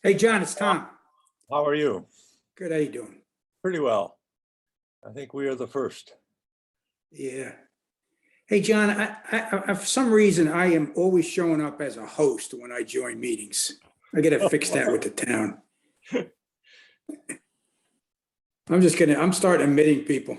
Hey, John, it's Tom. How are you? Good, how you doing? Pretty well. I think we are the first. Yeah. Hey, John, for some reason, I am always showing up as a host when I join meetings. I gotta fix that with the town. I'm starting admitting people.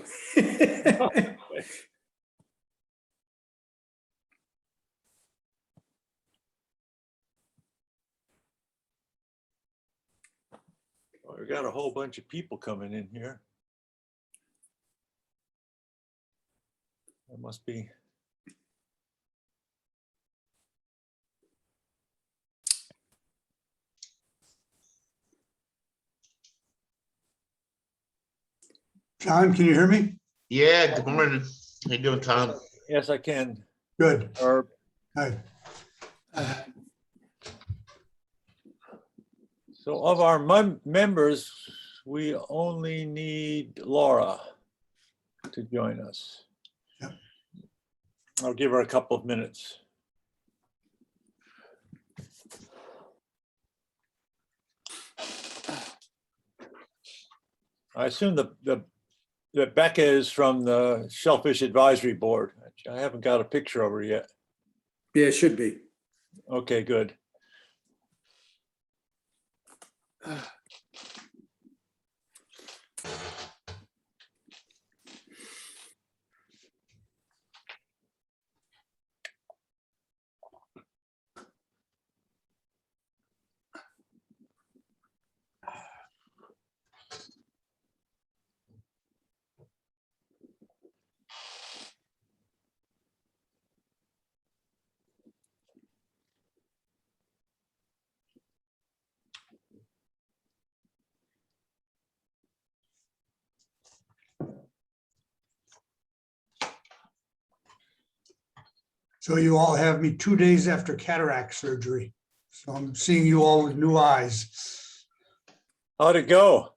Well, we got a whole bunch of people coming in here. That must be. John, can you hear me? Yeah, good morning. How you doing, Tom? Yes, I can. Good. Or Hi. so of our members, we only need Laura to join us. Yep. I'll give her a couple of minutes. I assume that Becca is from the Shellfish Advisory Board. I haven't got a picture of her yet. Yeah, it should be. Okay, good. So you all have me 2 days after cataract surgery. So I'm seeing you all with new eyes. How'd it go?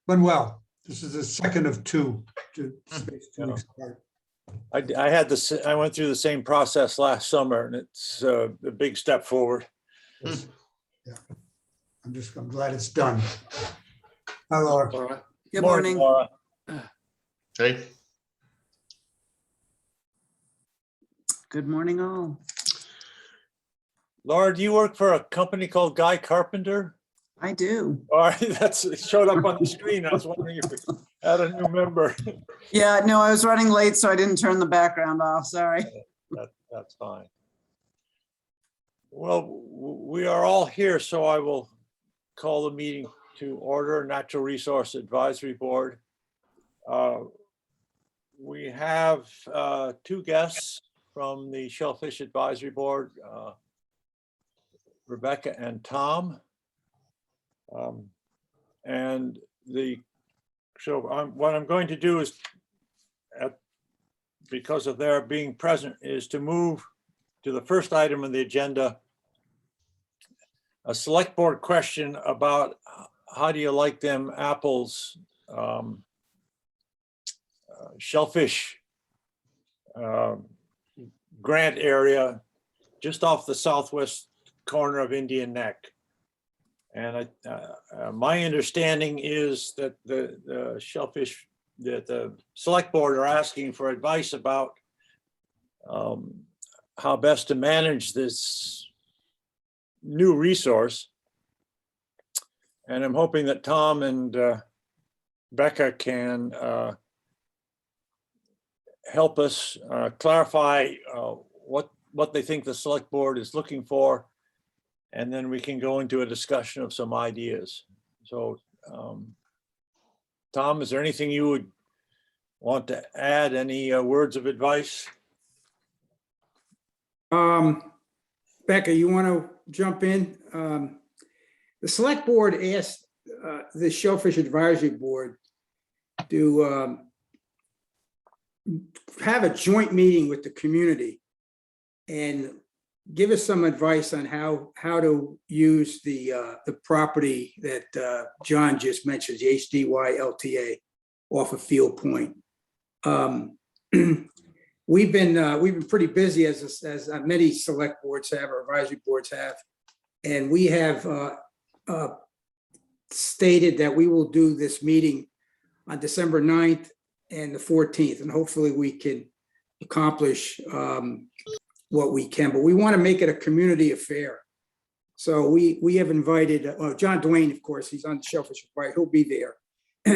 Went well. This is the second of two. Spaced 2 weeks apart. I went through the same process last summer, and it's a big step forward. Yes. Yeah. I'm glad it's done. Hi, Laura. Good morning. Laura. Hey, Good morning, all. Laura, do you work for a company called Guy Carpenter? I do. All right, it showed up on the screen. I was wondering if we had a new member. Yeah, no, I was running late, so I didn't turn the background off. Sorry. That's fine. Well, we are all here, so I will call the meeting to order. Natural Resource Advisory Board. We have two guests from the Shellfish Advisory Board, Rebecca and Tom. What I'm going to do is, because of their being present, is to move to the first item on the agenda, a select board question about how do you like them apples, shellfish grant area just off the southwest corner of Indian Neck. And my understanding is that the shellfish, that the select board are asking for advice about how best to manage this new resource. And I'm hoping that Tom and Becca can help us clarify what they think the select board is looking for. And then we can go into a discussion of some ideas. So, Tom, is there anything you would want to add? Any words of advice? Becca, you want to jump in? The select board asked the Shellfish Advisory Board to have a joint meeting with the community and give us some advice on how to use the property that John just mentioned, the HDY LTA off of Field Point. We've been pretty busy as many select boards have, or advisory boards have, and we have stated that we will do this meeting on December 9th and the 14th, and hopefully we can accomplish what we can, but we want to make it a community affair. So we have invited, John Dwayne, of course, he's on the Shellfish Right, he'll be there.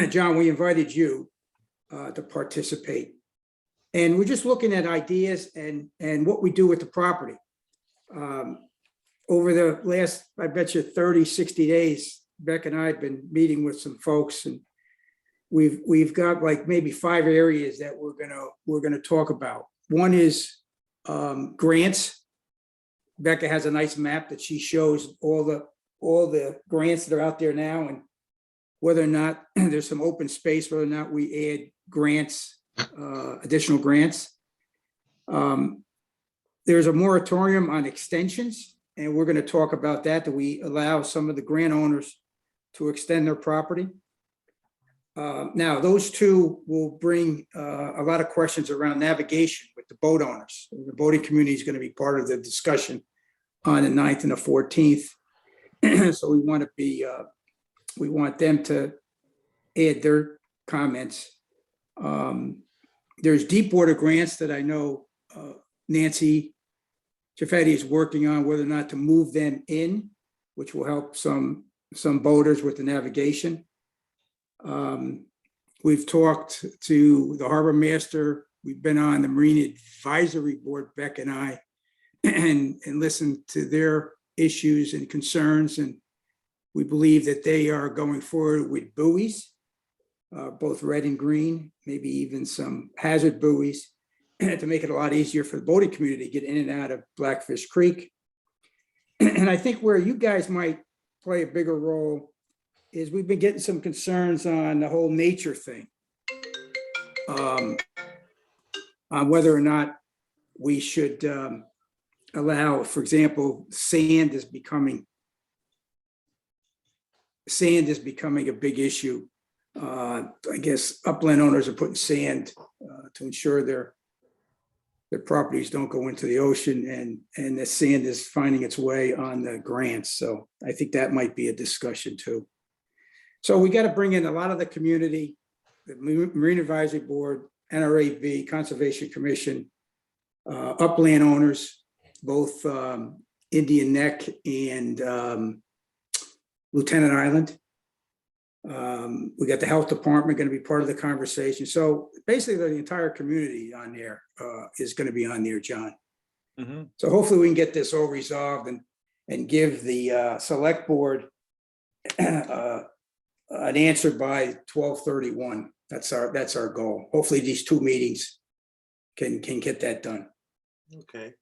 John, we invited you to participate. And we're just looking at ideas and what we do with the property. Over the last, I bet you 30, 60 days, Beck and I have been meeting with some folks, and we've got like maybe 5 areas that we're gonna talk about. One is grants. Becca has a nice map that she shows all the grants that are out there now, and whether or not there's some open space, whether or not we add grants, additional grants. There's a moratorium on extensions, and we're going to talk about that we allow some of the grant owners to extend their property. Now, those two will bring a lot of questions around navigation with the boat owners. The boating community is going to be part of the discussion on the 9th and the 14th. So we want them to add their comments. There's deep water grants that I know Nancy Jaffetti is working on, whether or not to move them in, which will help some boaters with the navigation. We've talked to the harbor master. We've been on the Marine Advisory Board, Beck and I, and listened to their issues and concerns. And we believe that they are going forward with buoys, both red and green, maybe even some hazard buoys to make it a lot easier for the boating community to get in and out of Blackfish Creek. And I think where you guys might play a bigger role is we've been getting some concerns on the whole nature thing. On whether or not we should allow, for example, sand is becoming a big issue. I guess upland owners are putting sand to ensure their properties don't go into the ocean, and the sand is finding its way on the grants. So I think that might be a discussion too. So we got to bring in a lot of the community, the Marine Advisory Board, NRAB, Conservation Commission, upland owners, both Indian Neck and Lieutenant Island. We got the health department going to be part of the conversation. So basically the entire community on there is going to be on there, John. Mhm. So hopefully we can get this all resolved and give the select board an answer by 12/31. That's our goal. Hopefully these 2 meetings can get that done. Okay.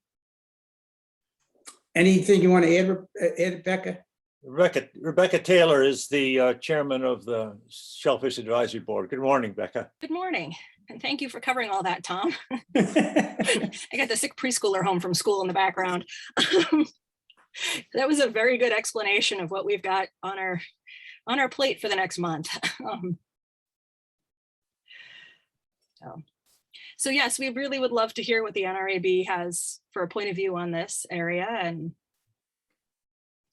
Anything you want to add, Becca? Rebecca Taylor is the chairman of the Shellfish Advisory Board. Good morning, Becca. Good morning, and thank you for covering all that, Tom. I got the sick preschooler home from school in the background. That was a very good explanation of what we've got on our plate for the next month. So yes, we really would love to hear what the NRAB has for a point of view on this area, and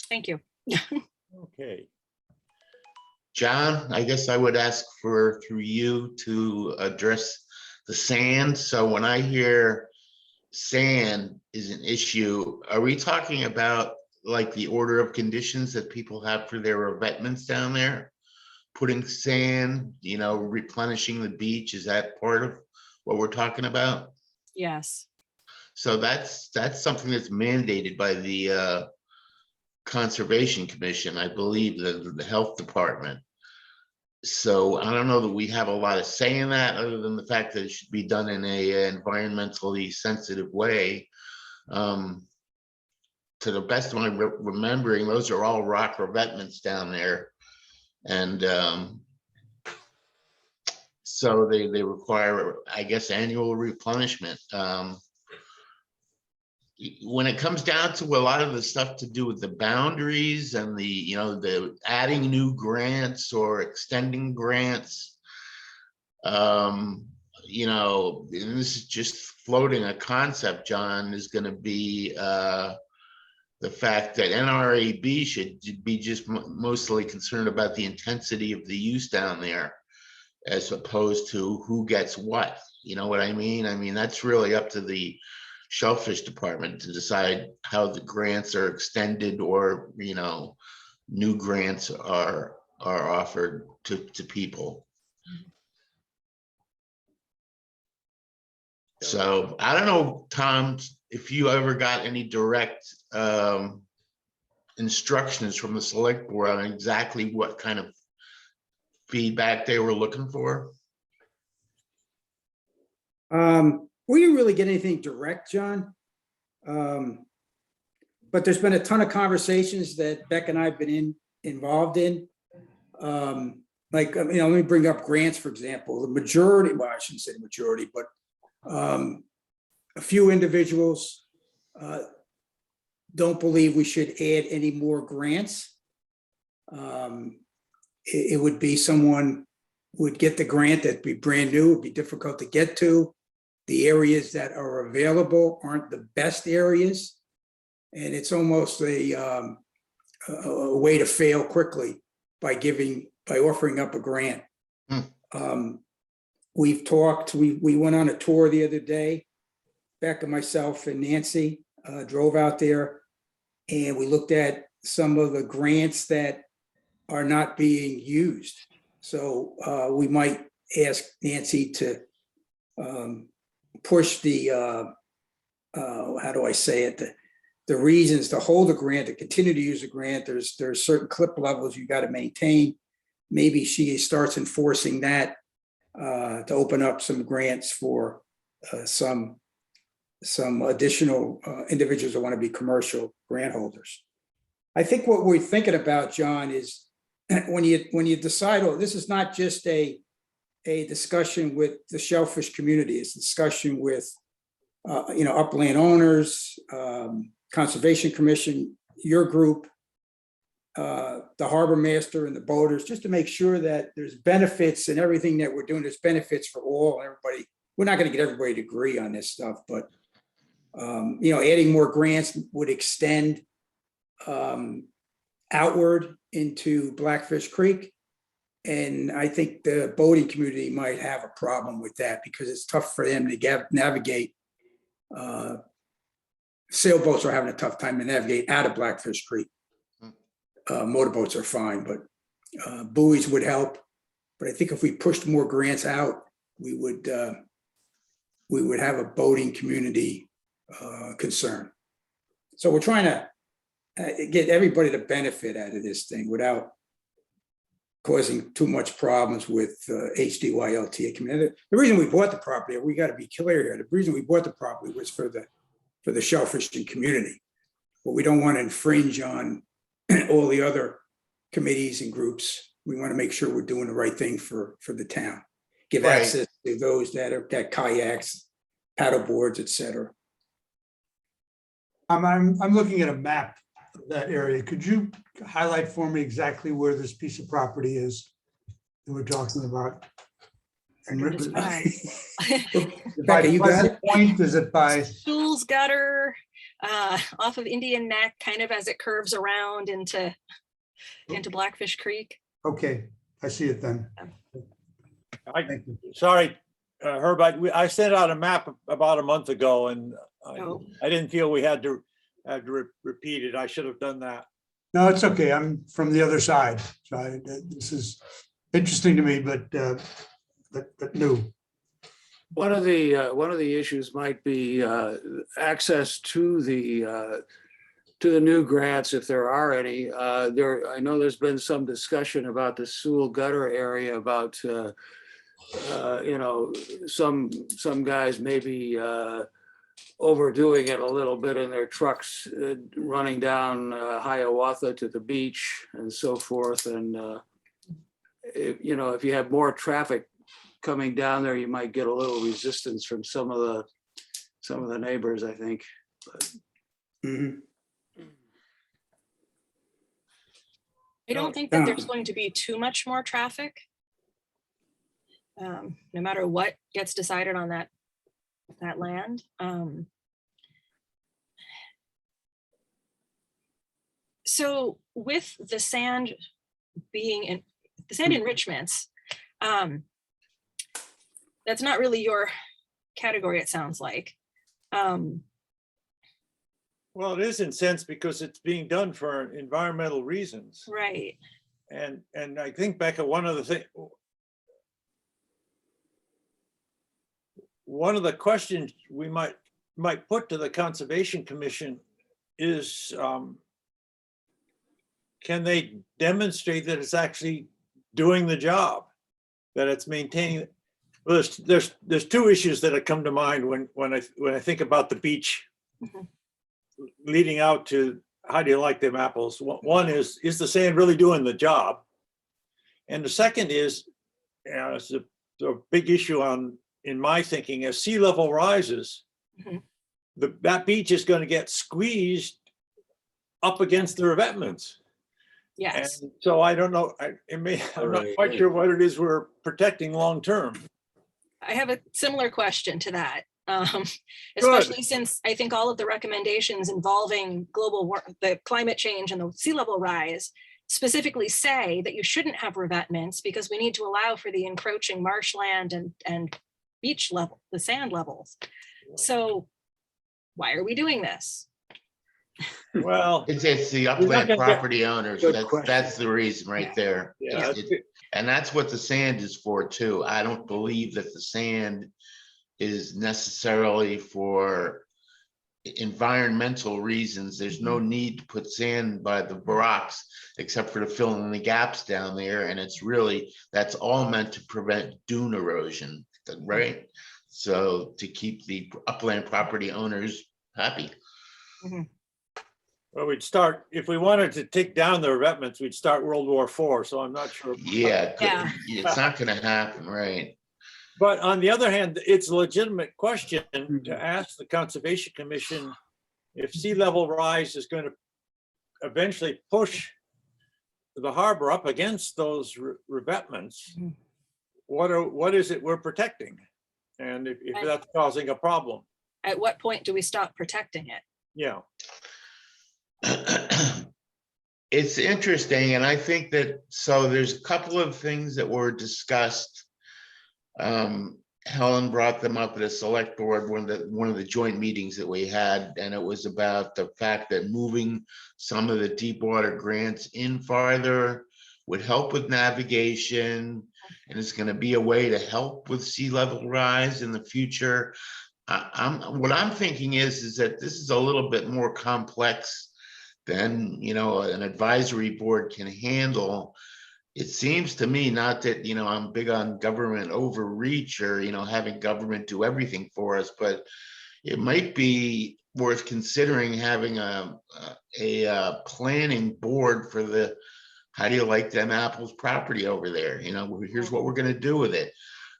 thank you. Okay. John, I guess I would ask through you to address the sand. So when I hear sand is an issue, are we talking about like the order of conditions that people have for their revetments down there? Putting sand, replenishing the beach, is that part of what we're talking about? Yes. So that's something that's mandated by the Conservation Commission, I believe, the health department. So I don't know that we have a lot of say in that, other than the fact that it should be done in a environmentally sensitive way. To the best of my remembering, those are all rock revetments down there. And so they require, I guess, annual replenishment. When it comes down to a lot of the stuff to do with the boundaries and the adding new grants or extending grants, and this is just floating a concept, John, is going to be the fact that NRAB should be just mostly concerned about the intensity of the use down there as opposed to who gets what, you know what I mean? I mean, that's really up to the Shellfish Department to decide how the grants are extended or, you know, new grants are offered to people. So I don't know, Tom, if you ever got any direct instructions from the select board on exactly what kind of feedback they were looking for. We didn't really get anything direct, John. But there's been a ton of conversations that Beck and I have been involved in. Like, you know, let me bring up grants, for example. The majority, well, I shouldn't say the majority, but a few individuals don't believe we should add any more grants. It would be someone would get the grant that'd be brand new, it'd be difficult to get to. The areas that are available aren't the best areas. And it's almost a way to fail quickly by offering up a grant. We've talked, we went on a tour the other day. Becca, myself, and Nancy drove out there, and we looked at some of the grants that are not being used. So we might ask Nancy to push the, how do I say it? The reasons to hold a grant, to continue to use a grant. There's certain clip levels you got to maintain. Maybe she starts enforcing that to open up some grants for some additional individuals that want to be commercial grant holders. I think what we're thinking about, John, is when you decide, oh, this is not just a discussion with the shellfish community, it's a discussion with you know, upland owners, Conservation Commission, your group, the harbor master and the boaters, just to make sure that there's benefits and everything that we're doing, there's benefits for all, everybody. We're not going to get everybody to agree on this stuff, but you know, adding more grants would extend outward into Blackfish Creek. And I think the boating community might have a problem with that because it's tough for them to navigate. Sailboats are having a tough time to navigate out of Blackfish Creek. Motorboats are fine, but buoys would help. But I think if we pushed more grants out, we would have a boating community concern. So we're trying to get everybody to benefit out of this thing without causing too much problems with HDYLTA community. The reason we bought the property, we got to be clear here. The reason we bought the property was for the shellfishing community. But we don't want to infringe on all the other committees and groups. We want to make sure we're doing the right thing for the town. Give Right. access to those that have got kayaks, paddle boards, et cetera. I'm looking at a map of that area. Could you highlight for me exactly where this piece of property is that we're talking about? And Hard to describe. by Becca, you got Pleasant it? Point, is it by, Schools Gutter, off of Indian Neck, kind of as it curves around into Blackfish Creek. okay, I see it then. I, Thank you. sorry, Herb, I sent out a map about a month ago and Oh. I didn't feel we had to repeat it. I should have done that. No, it's okay. I'm from the other side. So this is interesting to me, but new. One of the issues might be access to the new grants, if there are any. I know there's been some discussion about the Sewell Gutter area about you know, some guys maybe overdoing it a little bit in their trucks, running down Hiawatha to the beach and so forth. And you know, if you have more traffic coming down there, you might get a little resistance from some of the neighbors, I think. But Mhm. I don't think that there's going to be too much more traffic. No matter what gets decided on that land. So with the sand being in, the sand enrichments, that's not really your category, it sounds like. Well, it is in sense because it's being done for environmental reasons. Right. And I think back at one of the questions we might put to the Conservation Commission is, can they demonstrate that it's actually doing the job, that it's maintaining? Well, there's two issues that have come to mind when I think about the beach Mhm. leading out to how do you like them apples? One is the sand really doing the job? And the second is, it's a big issue in my thinking, as sea level rises, Mhm. that beach is going to get squeezed up against the revetments. Yes. And so I don't know, I'm not quite sure what it is we're protecting long term. I have a similar question to that. Especially since I think all of the recommendations involving the climate change and the sea level rise specifically say that you shouldn't have revetments because we need to allow for the encroaching marshland and beach level, the sand levels. So why are we doing this? Well, It's the not upland gonna get- property owners. Good That's question. the reason right there. yeah, And that's what the sand is for too. I don't believe that the sand is necessarily for environmental reasons. There's no need to put sand by the rocks except for to fill in the gaps down there. And it's really, that's all meant to prevent dune erosion, right? So to keep the upland property owners happy. well, we'd start, if we wanted to take down the revetments, we'd start World War IV. So I'm not sure. Yeah, Yeah. it's not gonna happen, right? But on the other hand, it's a legitimate question Mhm. to ask the Conservation Commission if sea level rise is going to eventually push the harbor up against those revetments. Mhm. What is it we're protecting? And if that's causing a problem, At what point do we stop protecting it? yeah. It's interesting, and I think that, so there's a couple of things that were discussed. Helen brought them up at a select board, one of the joint meetings that we had, and it was about the fact that moving some of the deep water grants in farther would help with navigation, and it's gonna be a way to help with sea level rise in the future. What I'm thinking is that this is a little bit more complex than, an advisory board can handle. It seems to me, not that, I'm big on government overreach or, having government do everything for us, but it might be worth considering having a planning board for the, how do you like them apples property over there? Here's what we're gonna do with it.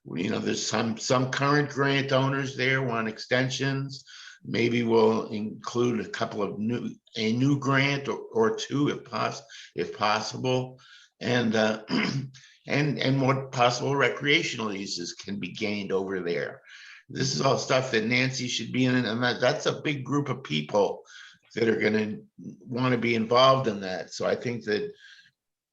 There's some current grant owners there want extensions. Maybe we'll include a couple of a new grant or two if possible. And and what possible recreational uses can be gained over there. This is all stuff that Nancy should be in, and that's a big group of people that are gonna want to be involved in that. So I think that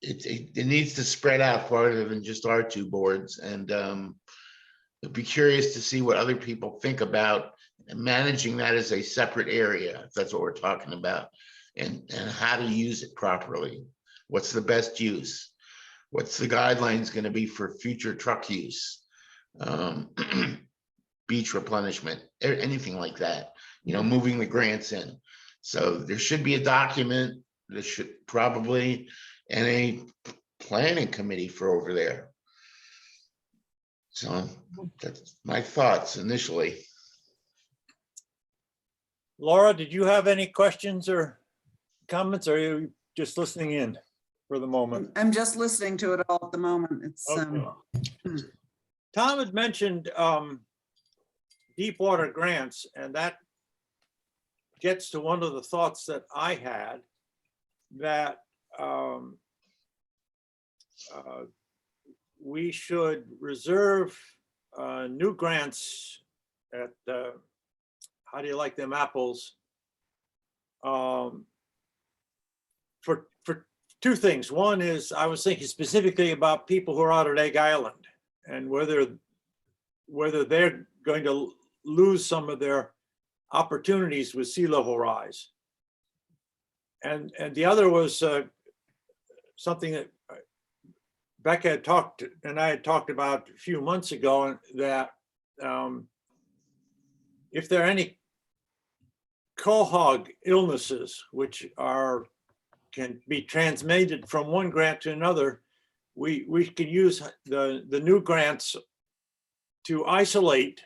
it needs to spread out farther than just our two boards, and I'd be curious to see what other people think about managing that as a separate area, if that's what we're talking about, and how to use it properly. What's the best use? What's the guidelines going to be for future truck use? Beach replenishment, anything like that, moving the grants in. So there should be a document that should probably, and a planning committee for over there. So that's my thoughts initially. Laura, did you have any questions or comments, or are you just listening in for the moment? I'm just listening to it all at the moment. It's, Okay. Tom had mentioned deep water grants, and that gets to one of the thoughts that I had, that we should reserve new grants at how do you like them apples, for two things. One is I was thinking specifically about people who are out at Egg Island and whether they're going to lose some of their opportunities with sea level rise. And the other was something that Becca had talked and I had talked about a few months ago, that if there are any quahog illnesses which can be transmitted from one grant to another, we can use the new grants to isolate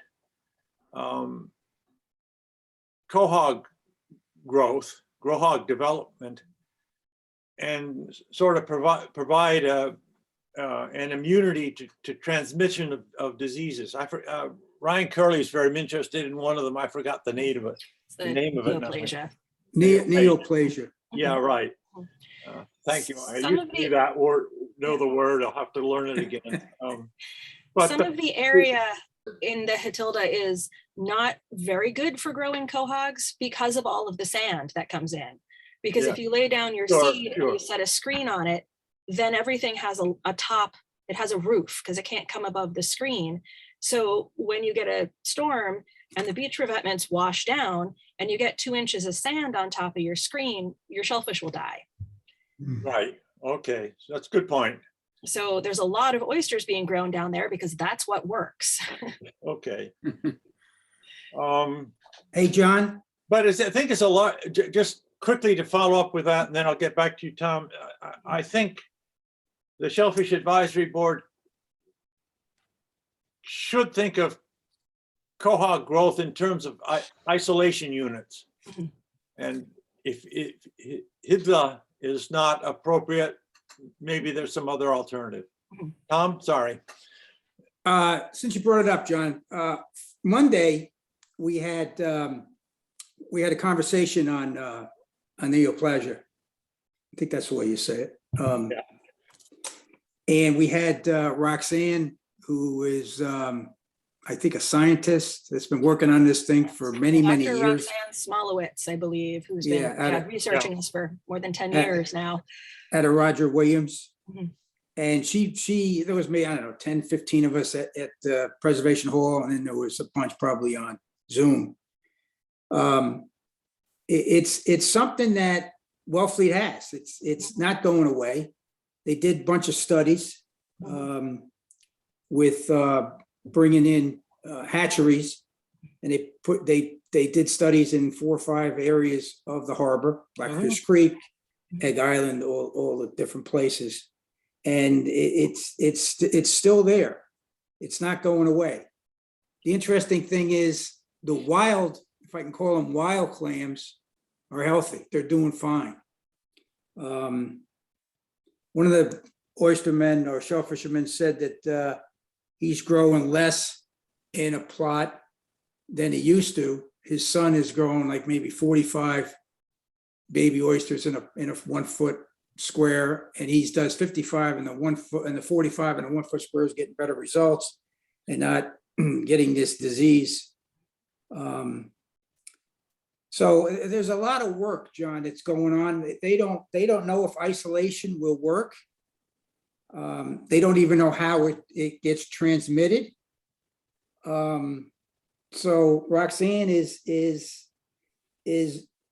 quahog growth, quahog development, and sort of provide an immunity to transmission of diseases. Ryan Curley is very interested in one of them. I forgot the name of it. It's The name of it now. neoplasia. Neoplasia. Yeah, right. Thank you. I Some used of to the- know that word, know the word. I'll have to learn it again. But Some of the area in the Hatilda is not very good for growing quahogs because of all of the sand that comes in. Because if you lay down your Sure, seed and sure. you set a screen on it, then everything has a top, it has a roof because it can't come above the screen. So when you get a storm and the beach revetments wash down and you get 2 inches of sand on top of your screen, your shellfish will die. right, okay, so that's a good point. So there's a lot of oysters being grown down there because that's what works. Okay. Hey, John, But I think it's a lot, just quickly to follow up with that, and then I'll get back to you, Tom. I think the Shellfish Advisory Board should think of quahog growth in terms of isolation units. Mhm. And if HIDLA is not appropriate, maybe there's some other alternative. Mhm. Tom, sorry. since you brought it up, John, Monday, we had a conversation on neoplasia. I think that's the way you say it. Yeah. And we had Roxanne, who is, I think, a scientist that's been working on this thing for many, many Dr. years. Roxanne Smolowitz, I believe, who's been Yeah, out of- researching this for more than 10 At- years now. Out of Roger Williams. Mhm. And there was me, I don't know, 10, 15 of us at Preservation Hall, and then there was a bunch probably on Zoom. It's something that Wellfleet has. It's not going away. They did a bunch of studies with bringing in hatcheries, and they did studies in 4 or 5 areas of the harbor, Blackfish Creek, Egg Island, all the different places. And it's still there. It's not going away. The interesting thing is the wild, if I can call them wild clams, are healthy. They're doing fine. One of the oystermen or shellfishermen said that he's growing less in a plot than he used to. His son is growing like maybe 45 baby oysters in a 1 foot square, and he does 55 in the 1 foot, and the 45 in the 1 foot square is getting better results and not getting this disease. So there's a lot of work, John, that's going on. They don't know if isolation will work. They don't even know how it gets transmitted. So Roxanne is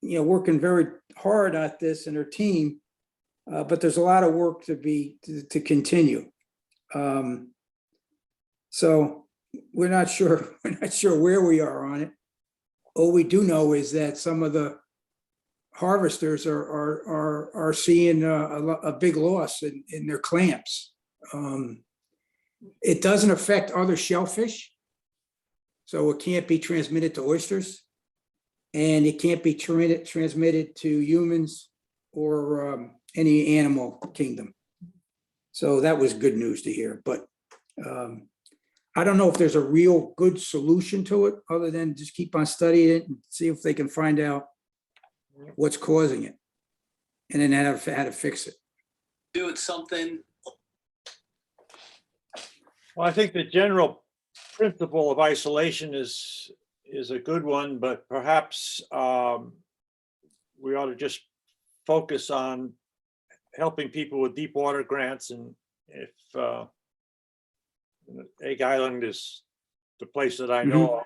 working very hard at this and her team, but there's a lot of work to continue. So we're not sure where we are on it. All we do know is that some of the harvesters are seeing a big loss in their clamps. It doesn't affect other shellfish, so it can't be transmitted to oysters, and it can't be transmitted to humans or any animal kingdom. So that was good news to hear, but I don't know if there's a real good solution to it, other than just keep on studying it and see if they can find out what's causing it, and then how to fix it. Doing something. Well, I think the general principle of isolation is a good one, but perhaps we ought to just focus on helping people with deep water grants, and if Egg Island is the place that I know of,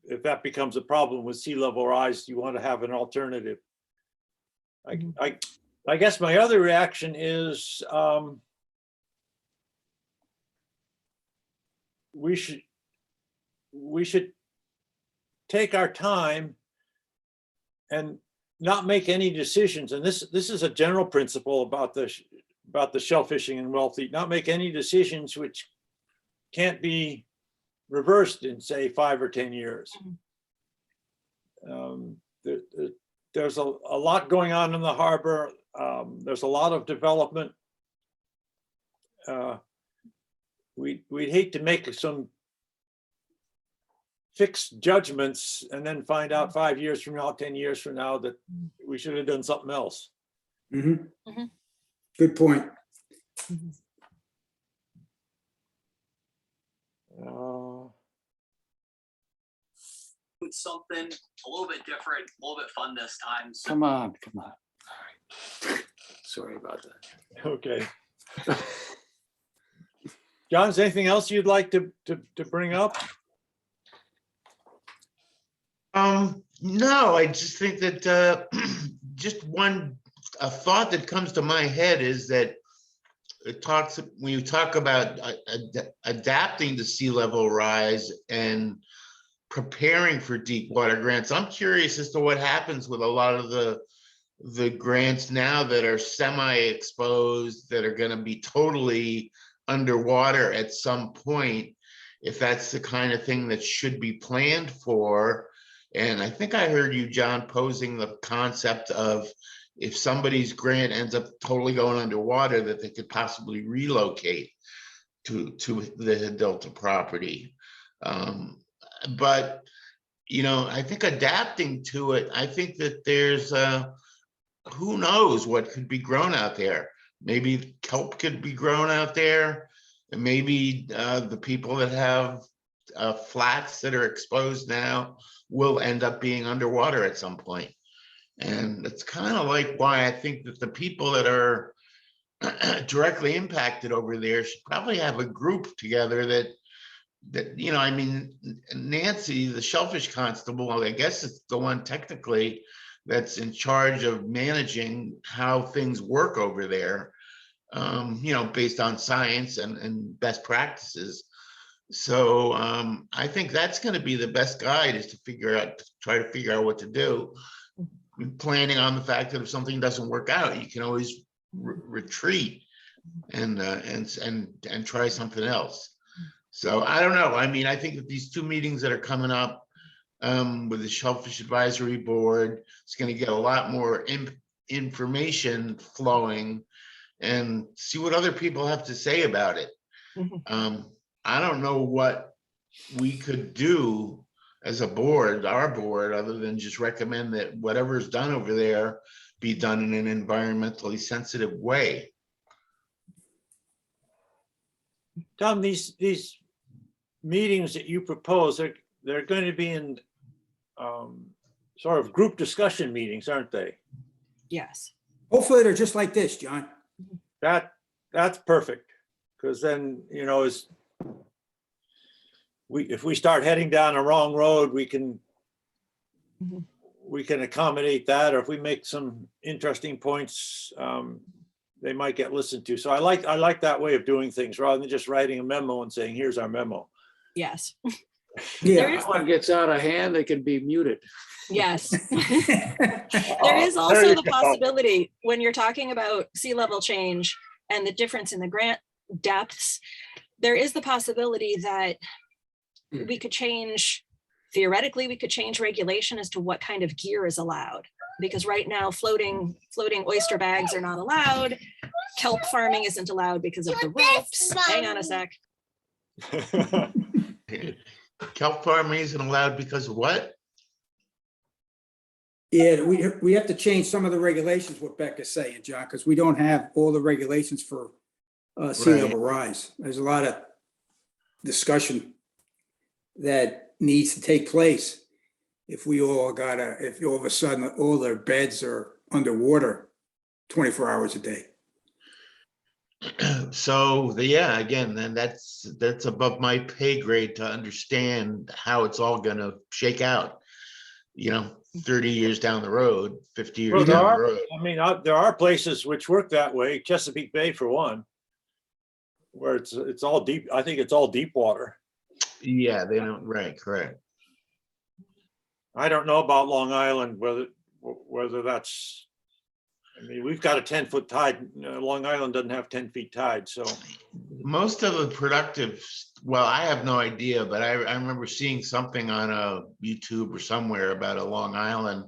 if that becomes a problem with sea level rise, you want to have an alternative. I guess my other reaction is we should take our time and not make any decisions. And this is a general principle about the shell fishing and wellfleet, not make any decisions which can't be reversed in, say, 5 or 10 years. There's a lot going on in the harbor. There's a lot of development. We'd hate to make some fixed judgments and then find out 5 years from now, 10 years from now that we should have done something else. Good point. With something a little bit different, a little bit fun this time. So Come on. All right. Sorry about that. Okay. John, is there anything else you'd like to bring up? No, I just think that just a thought that comes to my head is that when you talk about adapting to sea level rise and preparing for deep water grants, I'm curious as to what happens with a lot of the grants now that are semi-exposed, that are going to be totally underwater at some point, if that's the kind of thing that should be planned for. And I think I heard you, John, posing the concept of if somebody's grant ends up totally going underwater, that they could possibly relocate to the Delta property. But, I think adapting to it, I think that there's who knows what could be grown out there. Maybe kelp could be grown out there, and maybe the people that have flats that are exposed now will end up being underwater at some point. And it's kind of like why I think that the people that are directly impacted over there should probably have a group together that Nancy, the shellfish constable, I guess it's the one technically that's in charge of managing how things work over there, based on science and best practices. So I think that's going to be the best guide, is to try to figure out what to do, planning on the fact that if something doesn't work out, you can always retreat and try something else. So I don't know. I think that these 2 meetings that are coming up with the Shellfish Advisory Board, it's going to get a lot more information flowing and see what other people have to say about it. I don't know what we could do as a board, our board, other than just recommend that whatever is done over there be done in an environmentally sensitive way. Tom, these meetings that you propose, they're going to be in sort of group discussion meetings, aren't they? Yes. Hopefully they're just like this, John. That's perfect, because then, if we start heading down a wrong road, we can accommodate that, or if we make some interesting points, they might get listened to. So I like that way of doing things, rather than just writing a memo and saying, here's our memo. Yes. Yeah. If one gets out of hand, they can be muted. Yes. There is also the possibility, when you're talking about sea level change and the difference in the grant depths, there is the possibility that we could change, theoretically, we could change regulation as to what kind of gear is allowed. Because right now, floating oyster bags are not allowed. Kelp farming isn't allowed because of the ropes. Hang on a sec. Kelp farming isn't allowed because of what? Yeah, we have to change some of the regulations, what Becca's saying, John, because we don't have all the regulations for sea level rise. There's a lot of discussion that needs to take place if all of a sudden all their beds are underwater 24 hours a day. So, yeah, again, then that's above my pay grade to understand how it's all gonna shake out. 30 years down the road, 50 years Well, there down the are, road. I mean, there are places which work that way, Chesapeake Bay for one, where it's all deep, I think it's all deep water. Yeah, they don't, right, correct. I don't know about Long Island, whether that's, I mean, we've got a 10-foot tide. Long Island doesn't have 10 feet tide, so. Most of the productive, well, I have no idea, but I remember seeing something on a YouTube or somewhere about a Long Island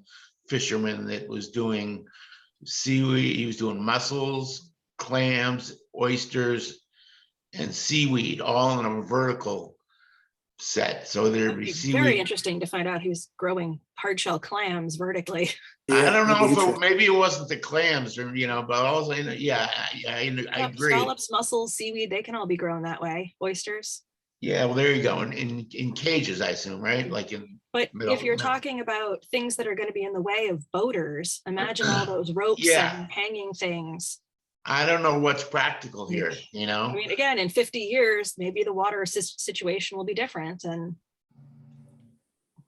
fisherman that was doing seaweed. He was doing mussels, clams, oysters, and seaweed all in a vertical set. So there'd It'd be be very seaweed. interesting to find out who's growing hard shell clams vertically. I Yeah, don't that'd know be if interesting. maybe it wasn't the clams or, but also, yeah, I Yep, agree. Scallops, mussels, seaweed, they can all be grown that way. Oysters. Yeah, well, there you go. In cages, I assume, right? Like in, But Middle- if you're talking about things that are going to be in the way of boaters, imagine all those ropes Yeah. and hanging things. I don't know what's practical here, I mean, again, in 50 years, maybe the water situation will be different and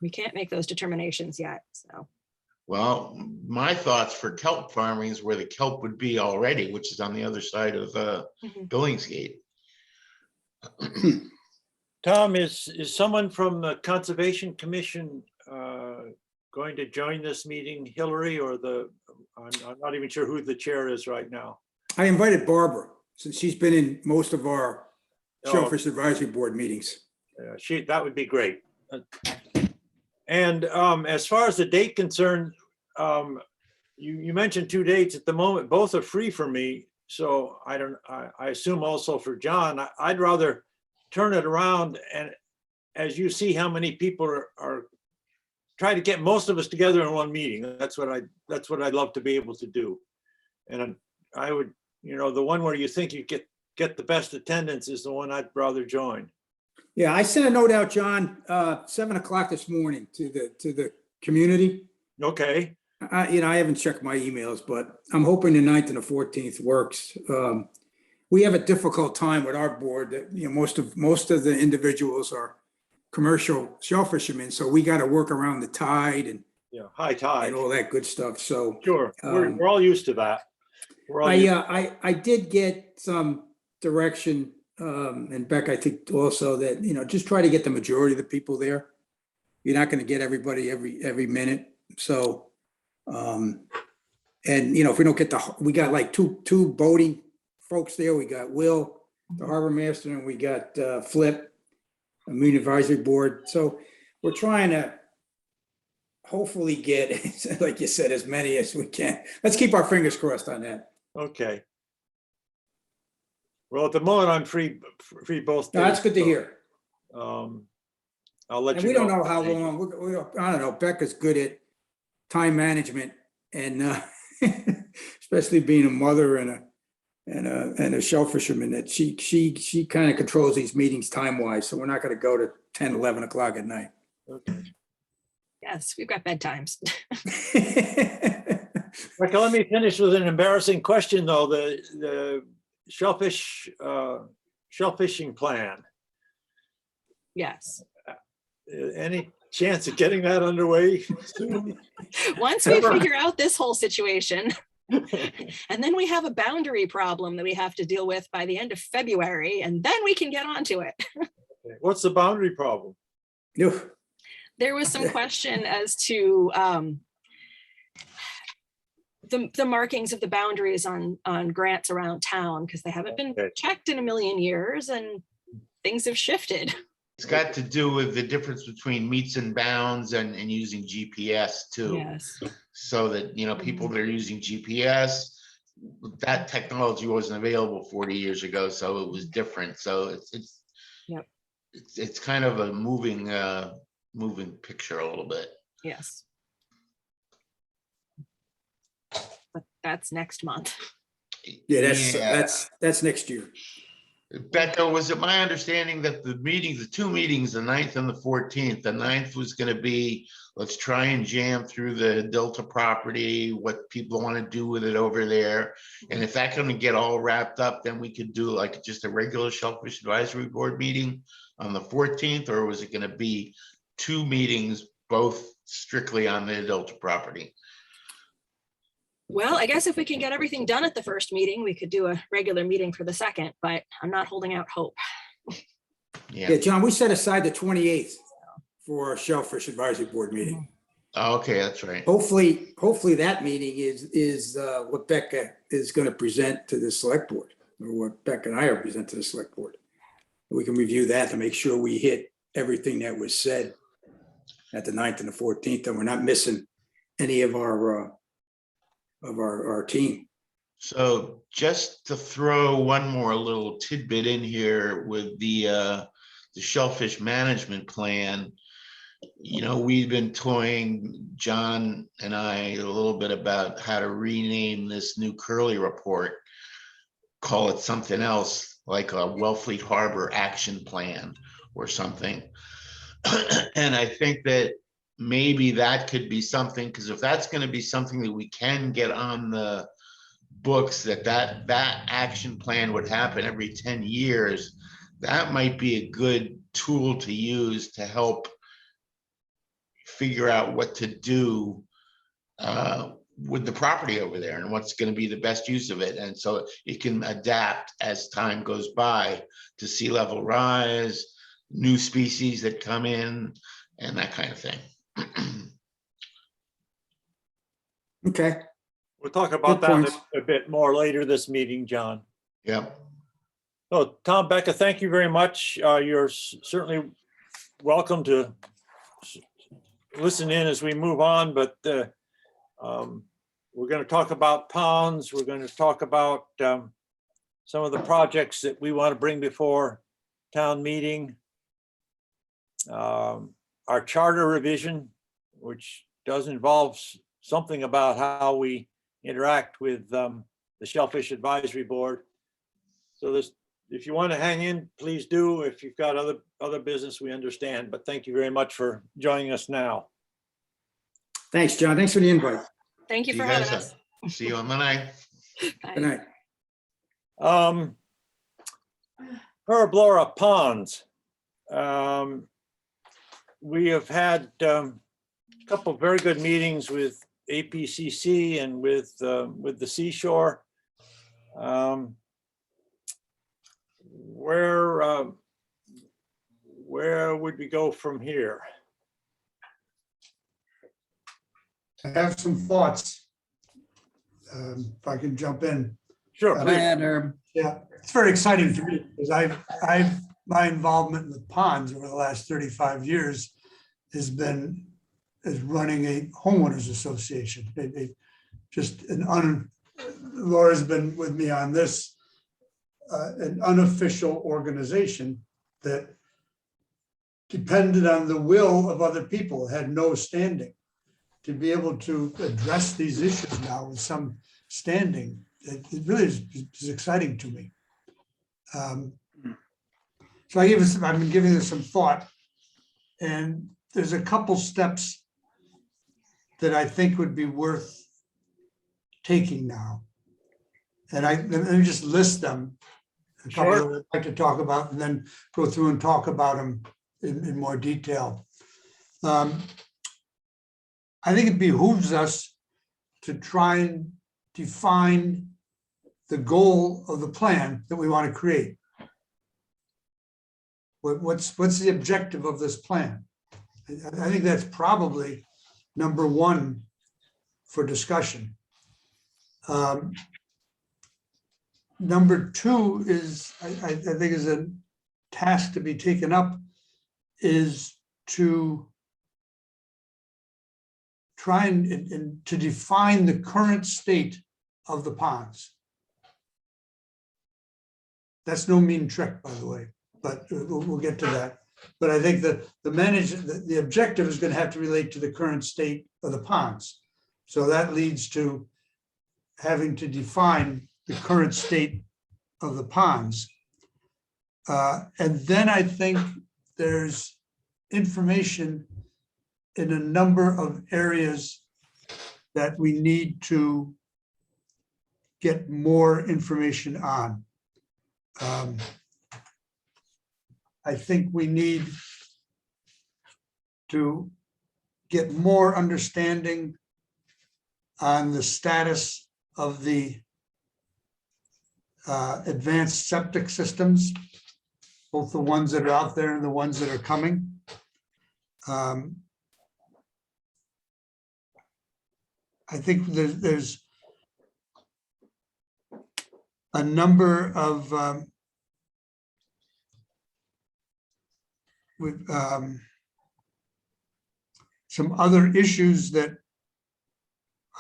we can't make those determinations yet, so. Well, my thoughts for kelp farming is where the kelp would be already, which is on the other side of Mhm. Billingsgate. Tom, is someone from the Conservation Commission going to join this meeting, Hillary, or I'm not even sure who the chair is right now. I invited Barbara, since she's been in most of our Oh. Shellfish Advisory Board meetings. That would be great. And as far as the date concerned, you mentioned 2 dates at the moment. Both are free for me. So I assume also for John. I'd rather turn it around, and as you see how many people are try to get most of us together in one meeting. That's what I'd love to be able to do. And I would, the one where you think you get the best attendance is the one I'd rather join. Yeah, I sent a note out, John, 7 o'clock this morning to the community. Okay, I haven't checked my emails, but I'm hoping the 9th and the 14th works. We have a difficult time with our board that, most of the individuals are commercial shellfishermen, so we got to work around the tide and yeah, high tide. all that good stuff. So Sure, we're all used to that. We're all used- I did get some direction, and Beck, I think also that, just try to get the majority of the people there. You're not going to get everybody every minute. So, and if we don't get we got like two boating folks there. We got Will, the harbor master, and we got Flip, a Marine Advisory Board. So we're trying to hopefully get, like you said, as many as we can. Let's keep our fingers crossed on that. Okay. Well, at the moment, I'm free both No, days. that's good to hear. I'll let And you we know. don't know how long, I don't know, Becca's good at time management and especially being a mother and a shell fisherman, that she kind of controls these meetings time-wise, so we're not gonna go to 10, 11 o'clock at night. Okay. Yes, we've got bedtimes. Rebecca, let me finish with an embarrassing question, though. The shellfishing plan. Yes. Any chance of getting that underway soon? Once we figure out this whole situation, and then we have a boundary problem that we have to deal with by the end of February, and then we can get onto it. What's the boundary problem? No, There was some question as to the markings of the boundaries on grants around town, because they haven't been Okay. checked in a million years and things have shifted. It's got to do with the difference between meets and bounds and using GPS too. Yes. So that, people that are using GPS, that technology wasn't available 40 years ago, so it was different. So Yep. it's kind of a moving picture a little bit. Yes. But that's next month. yeah, that's next year. Becca, was it my understanding that the two meetings, the 9th and the 14th, the 9th was gonna be, let's try and jam through the Delta property, what people want to do with it over there. And if that's gonna get all wrapped up, then we could do like just a regular Shellfish Advisory Board meeting on the 14th, or was it gonna be 2 meetings, both strictly on the Delta property? Well, I guess if we can get everything done at the first meeting, we could do a regular meeting for the second, but I'm not holding out hope. Yeah, John, we set aside the 28th for a Shellfish Advisory Board meeting. Oh, okay, that's right. Hopefully that meeting is what Becca is going to present to the select board, or what Becca and I are present to the select board. We can review that to make sure we hit everything that was said at the 9th and the 14th, and we're not missing any of our team. So just to throw one more little tidbit in here with the shellfish management plan, you know, we've been toying, John and I, a little bit about how to rename this new Curly report, call it something else, like a Wellfleet Harbor Action Plan or something. And I think that maybe that could be something, because if that's going to be something that we can get on the books, that action plan would happen every 10 years, that might be a good tool to use to help figure out what to do with the property over there and what's going to be the best use of it. And so it can adapt as time goes by to sea level rise, new species that come in, and that kind of thing. Okay, We'll talk about Good that points. a bit more later this meeting, John. Yep. So Tom, Becca, thank you very much. You're certainly welcome to listen in as we move on, but we're going to talk about ponds. We're going to talk about some of the projects that we want to bring before town meeting. Our charter revision, which does involve something about how we interact with the Shellfish Advisory Board. So this, if you want to hang in, please do. If you've got other business, we understand, but thank you very much for joining us now. thanks, John. Thanks for the invite. Thank you You for having guys us. see you on the night. Bye. Good night. Parablora Ponds. We have had a couple of very good meetings with APCC and with the Seashore. Where would we go from here? I have some thoughts. If I can jump in. Sure, Go please. ahead, Herb. Yeah, it's very exciting to me because my involvement with ponds over the last 35 years is running a homeowners association. Laura's been with me on this, an unofficial organization that depended on the will of other people, had no standing. To be able to address these issues now with some standing, it really is exciting to me. So I've been giving this some thought, and there's a couple steps that I think would be worth taking now. And let me just list them. A couple Sure. that I'd like to talk about, and then go through and talk about them in more detail. I think it behooves us to try and define the goal of the plan that we want to create. What's the objective of this plan? I think that's probably number one for discussion. Number two is, I think is a task to be taken up, is to try and to define the current state of the ponds. That's no mean trick, by the way, but we'll get to that. But I think that the objective is going to have to relate to the current state of the ponds. So that leads to having to define the current state of the ponds. And then I think there's information in a number of areas that we need to get more information on. I think we need to get more understanding on the status of the advanced septic systems, both the ones that are out there and the ones that are coming. I think there's a number of with some other issues that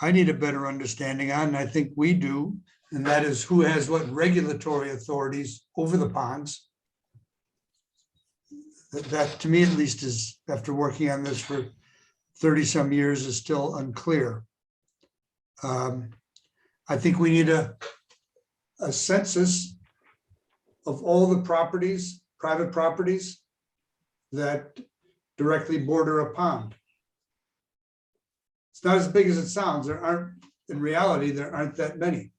I need a better understanding on, and I think we do, and that is who has what regulatory authorities over the ponds. That, to me at least, is, after working on this for 30-some years, is still unclear. I think we need a census of all the properties, private properties, that directly border a pond. It's not as big as it sounds. There aren't, in reality, there aren't that many.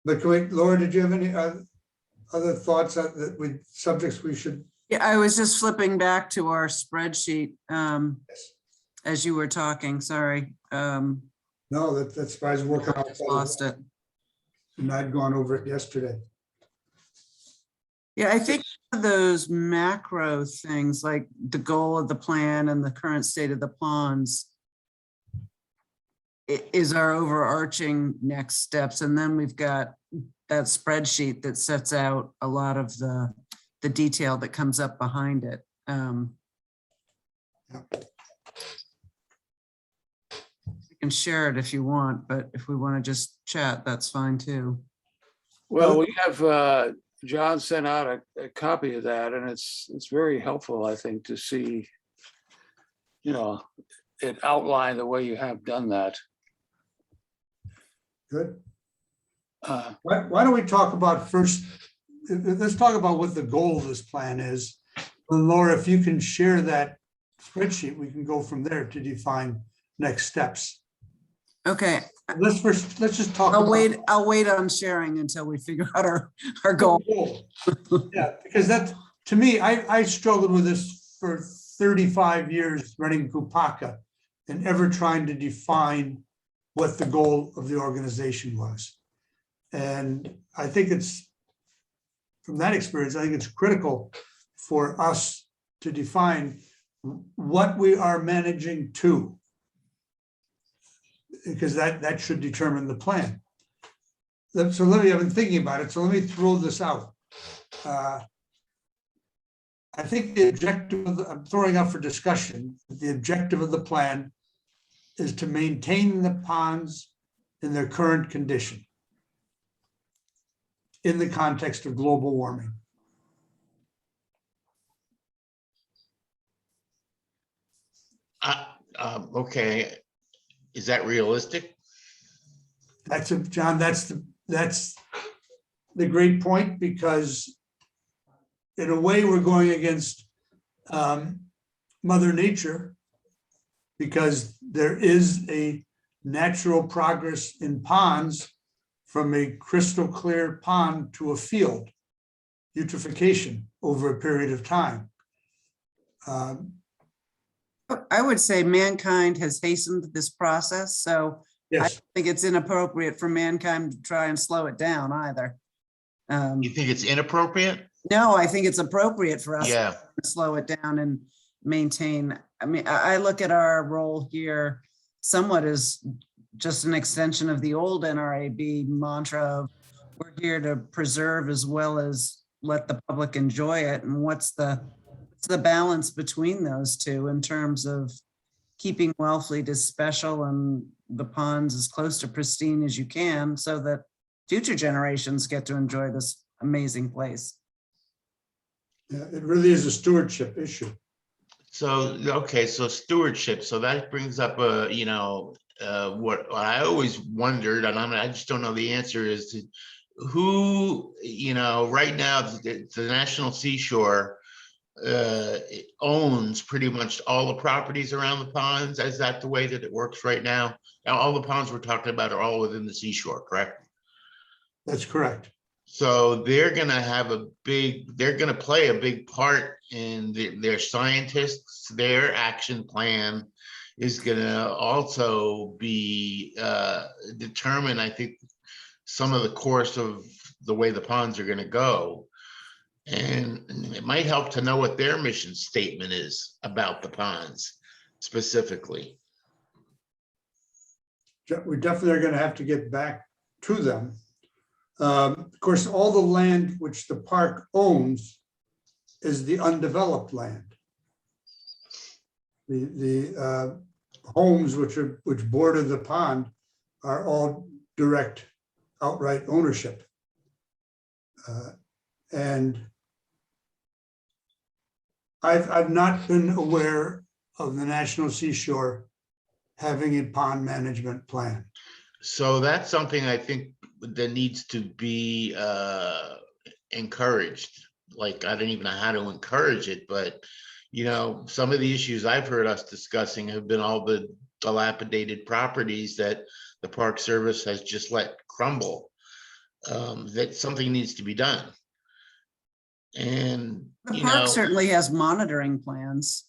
But can we, Laura, did you have any other thoughts that with subjects we should? Yeah, I was just flipping back to our spreadsheet as you were talking, sorry. No, that's why I was working I on. just lost it. And I'd gone over it yesterday. Yeah, I think those macro things like the goal of the plan and the current state of the ponds is our overarching next steps. And then we've got that spreadsheet that sets out a lot of the detail that comes up behind it. You can share it if you want, but if we want to just chat, that's fine too. Well, we have, John sent out a copy of that, and it's very helpful, I think, to see, you know, it outlined the way you have done that. Good. Uh, Why don't we talk about first, let's talk about what the goal of this plan is. And Laura, if you can share that spreadsheet, we can go from there to define next steps. Okay, Let's just talk. about- I'll wait on sharing until we figure out our goal. Yeah, because that, to me, I struggled with this for 35 years running Kupaka and ever trying to define what the goal of the organization was. And I think it's, from that experience, I think it's critical for us to define what we are managing to, because that should determine the plan. So let me, I've been thinking about it, so let me throw this out. I think the objective, I'm throwing out for discussion, the objective of the plan is to maintain the ponds in their current condition in the context of global warming. Okay, is that realistic? That's John, that's the great point, because in a way we're going against Mother Nature, because there is a natural progress in ponds from a crystal clear pond to a field, eutrophication over a period of time. I would say mankind has hastened this process, so I Yes, don't think it's inappropriate for mankind to try and slow it down either. You think it's inappropriate? No, I think it's appropriate for us Yeah, to slow it down and maintain. I mean, I look at our role here somewhat as just an extension of the old NRAB mantra of we're here to preserve as well as let the public enjoy it. And what's the balance between those two in terms of keeping Wellfleet as special and the ponds as close to pristine as you can so that future generations get to enjoy this amazing place. yeah, it really is a stewardship issue. so, okay, so stewardship, so that brings up what I always wondered, and I just don't know the answer, is who, you know, right now, the National Seashore owns pretty much all the properties around the ponds. Is that the way that it works right now? Now, all the ponds we're talking about are all within the seashore, correct? That's correct. So they're gonna play a big part in their scientists, their action plan is gonna also be determine, I think, some of the course of the way the ponds are gonna go. And it might help to know what their mission statement is about the ponds specifically. We definitely are going to have to get back to them. Of course, all the land which the park owns is the undeveloped land. The homes which border the pond are all direct outright ownership. And I've not been aware of the National Seashore having a pond management plan. So that's something I think that needs to be encouraged. Like, I don't even know how to encourage it, but you know, some of the issues I've heard us discussing have been all the dilapidated properties that the Park Service has just let crumble. That something needs to be done. And, The you park know, certainly has monitoring plans.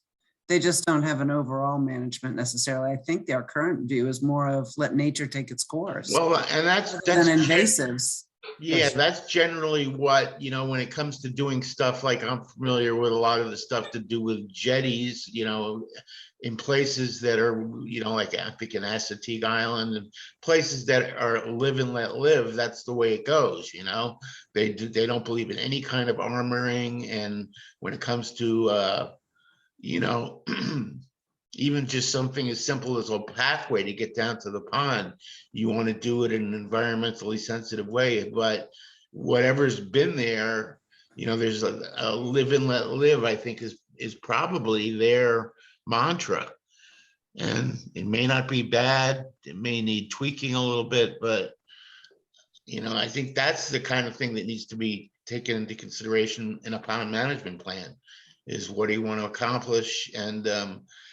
They just don't have an overall management necessarily. I think their current view is more of let nature take its course. well, and that's Than invasives. yeah, that's generally what, you know, when it comes to doing stuff, like I'm familiar with a lot of the stuff to do with jetties, you know, in places that are, you know, like I think in Assateague Island and places that are live and let live, that's the way it goes, you know. They don't believe in any kind of armoring, and when it comes to you know, even just something as simple as a pathway to get down to the pond, you want to do it in an environmentally sensitive way. But whatever's been there, you know, there's a live and let live, I think is probably their mantra. And it may not be bad, it may need tweaking a little bit, but you know, I think that's the kind of thing that needs to be taken into consideration in a pond management plan, is what do you want to accomplish, and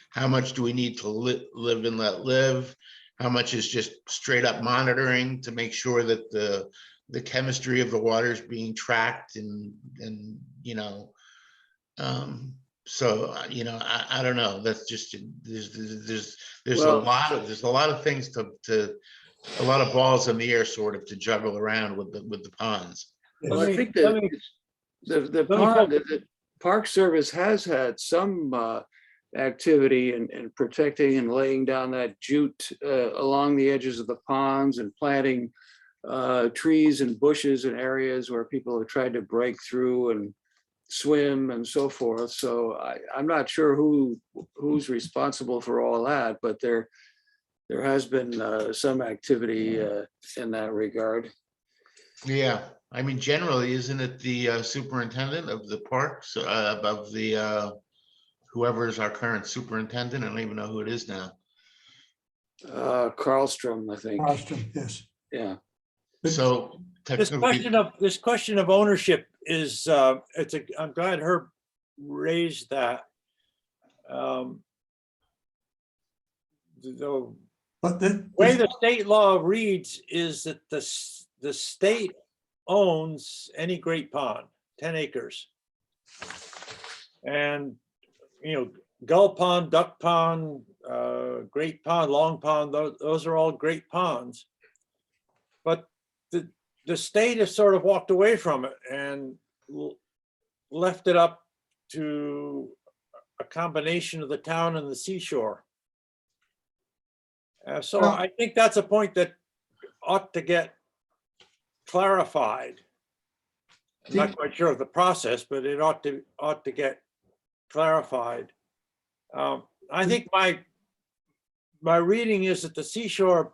how much do we need to live and let live? How much is just straight up monitoring to make sure that the chemistry of the water is being tracked, and you know, so you know, I don't know. That's just there's Well- a lot of things to a lot of balls in the air sort of to juggle around with the ponds. Well, I think that the pond, the Park Service has had some activity in protecting and laying down that jute along the edges of the ponds and planting trees and bushes in areas where people have tried to break through and swim and so forth. So I'm not sure who's responsible for all that, but there has been some activity in that regard. Yeah, I mean, generally, isn't it the superintendent of the parks, of the whoever is our current superintendent? I don't even know who it is now. Carlstrom, I think. Austin, yes. Yeah. So This technically, question of ownership is, I'm glad Herb raised that. The But way the state law reads is that the state owns any great pond, 10 acres. And, you know, Gull Pond, Duck Pond, Great Pond, Long Pond, those are all great ponds. But the state has sort of walked away from it and left it up to a combination of the town and the seashore. So I think that's a point that ought to get clarified. I'm not quite sure of the process, but it ought to get clarified. I think my reading is that the seashore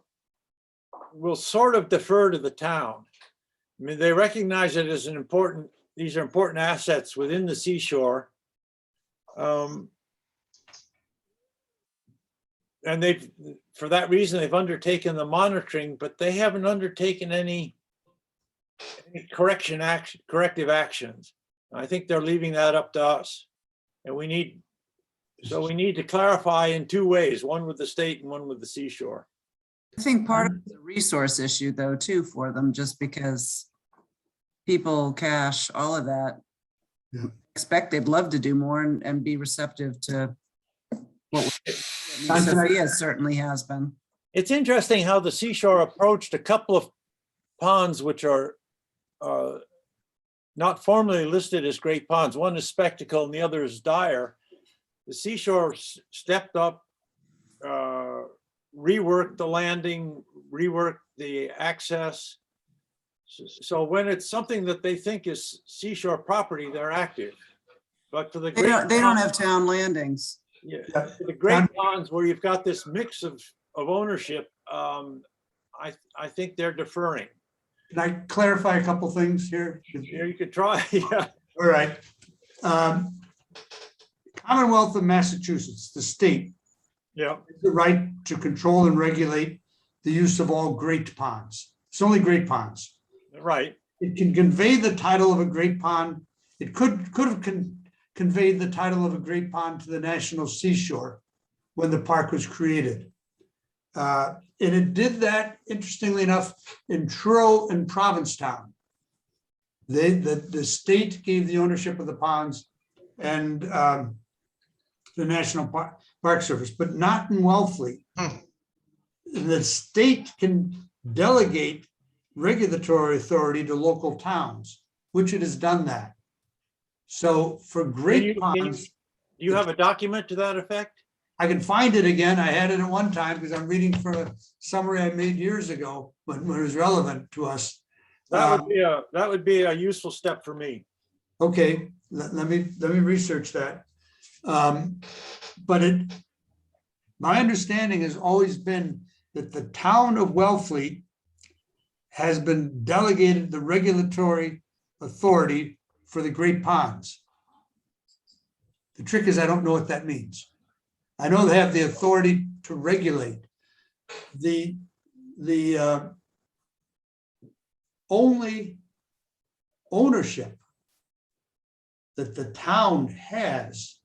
will sort of defer to the town. I mean, they recognize it as these are important assets within the seashore. And for that reason, they've undertaken the monitoring, but they haven't undertaken any any corrective actions. I think they're leaving that up to us. And we need to clarify in two ways, one with the state and one with the seashore. I think part of the resource issue though, too, for them, just because people, cash, all of that. Yeah. Expect they'd love to do more and be receptive to what Contract- Sophia certainly has been. It's interesting how the seashore approached a couple of ponds which are not formally listed as great ponds. One is Spectacle and the other is Dyer. The seashore stepped up, reworked the landing, reworked the access. So when it's something that they think is seashore property, they're active. But for the They don't great have town landings. yeah, Yeah. for the great ponds where you've got this mix of ownership, I think they're deferring. Can I clarify a couple things here? Here you could try, yeah. All right. Commonwealth of Massachusetts, the state, Yeah, has the right to control and regulate the use of all great ponds. It's only great ponds. right. It can convey the title of a great pond. It could have conveyed the title of a great pond to the National Seashore when the park was created. And it did that, interestingly enough, in Truro and Provincetown. The state gave the ownership of the ponds and the National Park Service, but not in Wellfleet. The state can delegate regulatory authority to local towns, which it has done that. So for great ponds, Do you have a document to that effect? I can find it again. I had it at one time because I'm reading from a summary I made years ago when it was relevant to us. That would be a useful step for me. Okay, let me research that. But my understanding has always been that the town of Wellfleet has been delegated the regulatory authority for the great ponds. The trick is I don't know what that means. I know they have the authority to regulate. The only ownership that the town has